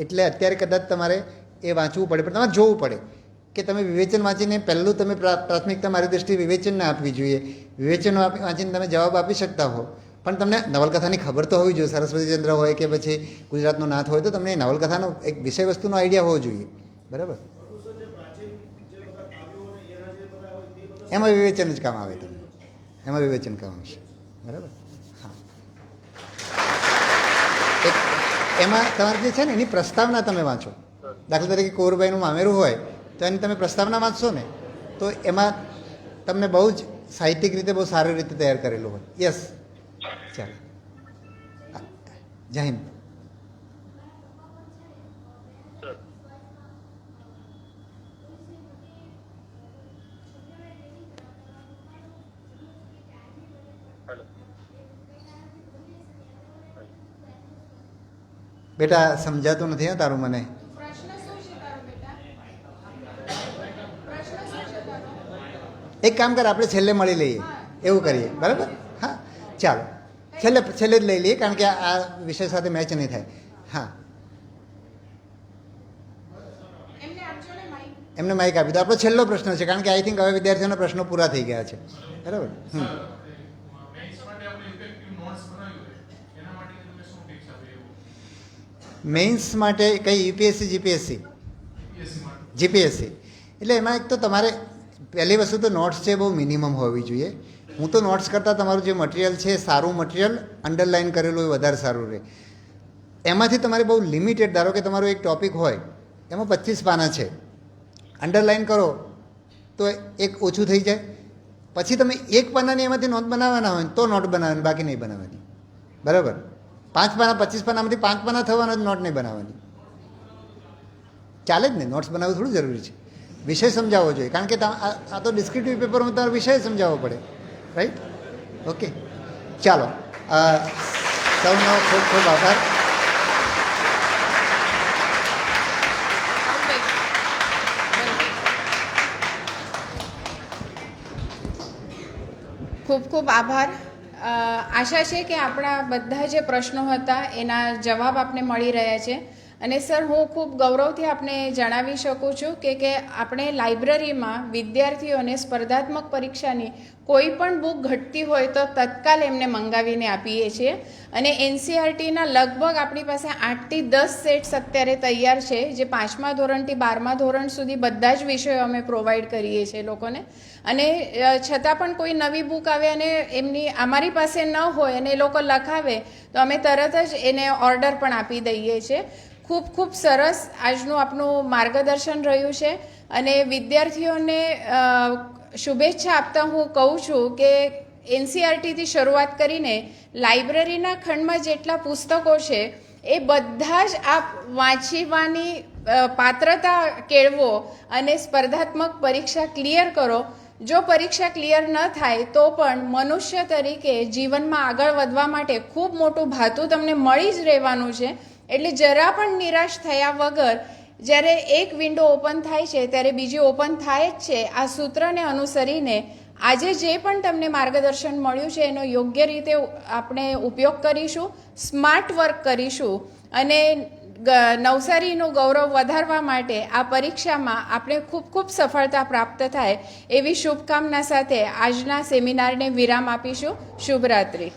એટલે અત્યારે કદાચ તમારે એ વાંચવું પડે, પણ તમારે જોવું પડે કે તમે વિવેચન વાંચીને પહેલું તમે પ્રાથમિકતા મારી દ્રષ્ટિએ વિવેચનને આપવી જોઈએ. વિવેચન વાંચીને તમે જવાબ આપી શકતા હો, પણ તમને નવલકથાની ખબર તો હોવી જોઈએ. સરસ્વતીચંદ્ર હોય કે પછી ગુજરાતનો નાથ હોય તો તમને નવલકથાનો એક વિષય વસ્તુનો આઈડિયા હોવો જોઈએ. બરાબર. એમાં વિવેચન જ કામ આવે, તમને એમાં વિવેચન કામ આવશે. બરાબર. હા, એમાં તમારે જે છે ને એની પ્રસ્તાવના તમે વાંચો. દાખલા તરીકે કુંવરબાઈનું મામેરું હોય તો એની તમે પ્રસ્તાવના વાંચશો ને તો એમાં તમને બહુ જ સાહિત્યિક રીતે બહુ સારી રીતે તૈયાર કરેલું હોય. યસ, ચાલો, જય હિન્દ. બેટા સમજાતું નથી હા તારું મને. એક કામ કર, આપણે છેલ્લે મળી લઈએ, એવું કરીએ. બરાબર. હા, ચાલો છેલ્લે જ લઈ લઈએ, કારણ કે આ વિષય સાથે મેચ નહીં થાય. હા, એમને માઇક આપી દો. આપણો છેલ્લો પ્રશ્ન છે, કારણ કે આઈ થિંક હવે વિદ્યાર્થીઓના પ્રશ્નો પૂરા થઈ ગયા છે. બરાબર. મેઇન્સ માટે કઈ યુપીએસસી જીપીએસસી એટલે એમાં એક તો તમારે પહેલી વસ્તુ તો નોટ્સ છે બહુ મિનિમમ હોવી જોઈએ. હું તો નોટ્સ કરતાં તમારું જે મટીરિયલ છે સારું મટીરિયલ અંડરલાઇન કરેલું એ વધારે સારું રહે. એમાંથી તમારે બહુ લિમિટેડ, ધારો કે તમારો એક ટોપિક હોય એમાં 25 પાના છે, અંડરલાઇન કરો તો એક ઓછું થઈ જાય. પછી તમે એક પાનાની એમાંથી નોટ બનાવવાના હોય તો નોટ બનાવવાની, બાકી નહીં બનાવવાની. બરાબર. 5 પાના 25 પાનામાંથી 5 પાના થવાના જ, નોટ નહીં બનાવવાની. ચાલે જ ને, નોટ્સ બનાવવું થોડું જરૂરી છે. વિષય સમજાવવો જોઈએ, કારણ કે આ તો ડિસ્ક્રિપ્ટિવ પેપરમાં તમારે વિષય સમજાવવો પડે. રાઈટ. ઓકે, ચાલો, સૌનો ખૂબ ખૂબ આભાર. ખૂબ ખૂબ આભાર. આશા છે કે આપણા બધા જે પ્રશ્નો હતા એના જવાબ આપને મળી રહ્યા છે અને સર હું ખૂબ ગૌરવથી આપને જણાવી શકું છું કે આપણે લાઇબ્રેરીમાં વિદ્યાર્થીઓને સ્પર્ધાત્મક પરીક્ષાની કોઈ પણ બુક ઘટતી હોય તો તત્કાલ એમને મંગાવીને આપીએ છીએ અને એનસીઆરટીના લગભગ આપણી પાસે 8 થી 10 સેટ્સ અત્યારે તૈયાર છે જે 5મા ધોરણથી 12મા ધોરણ સુધી બધા જ વિષયો અમે પ્રોવાઈડ કરીએ છીએ લોકોને અને છતાં પણ કોઈ નવી બુક આવે અને એમની અમારી પાસે ન હોય અને એ લોકો લખાવે તો અમે તરત જ એને ઓર્ડર પણ આપી દઈએ છીએ. ખૂબ ખૂબ સરસ આજનું આપનું માર્ગદર્શન રહ્યું છે અને વિદ્યાર્થીઓને શુભેચ્છા આપતા હું કહું છું કે એનસીઆરટીથી શરૂઆત કરીને લાઇબ્રેરીના ખંડમાં જેટલા પુસ્તકો છે એ બધા જ આપ વાંચવાની પાત્રતા કેળવો અને સ્પર્ધાત્મક પરીક્ષા ક્લિયર કરો. જો પરીક્ષા ક્લિયર ન થાય તો પણ મનુષ્ય તરીકે જીવનમાં આગળ વધવા માટે ખૂબ મોટું ભાથું તમને મળી જ રહેવાનું છે. એટલે જરા પણ નિરાશ થયા વગર જ્યારે એક વિન્ડો ઓપન થાય છે ત્યારે બીજી ઓપન થાય જ છે. આ સૂત્રને અનુસરીને આજે જે પણ તમને માર્ગદર્શન મળ્યું છે એનો યોગ્ય રીતે આપણે ઉપયોગ કરીશું, સ્માર્ટ વર્ક કરીશું અને નવસારીનું ગૌરવ વધારવા માટે આ પરીક્ષામાં આપણે ખૂબ ખૂબ સફળતા પ્રાપ્ત થાય એવી શુભકામના સાથે આજના સેમિનારને વિરામ આપીશું. શુભરાત્રિ.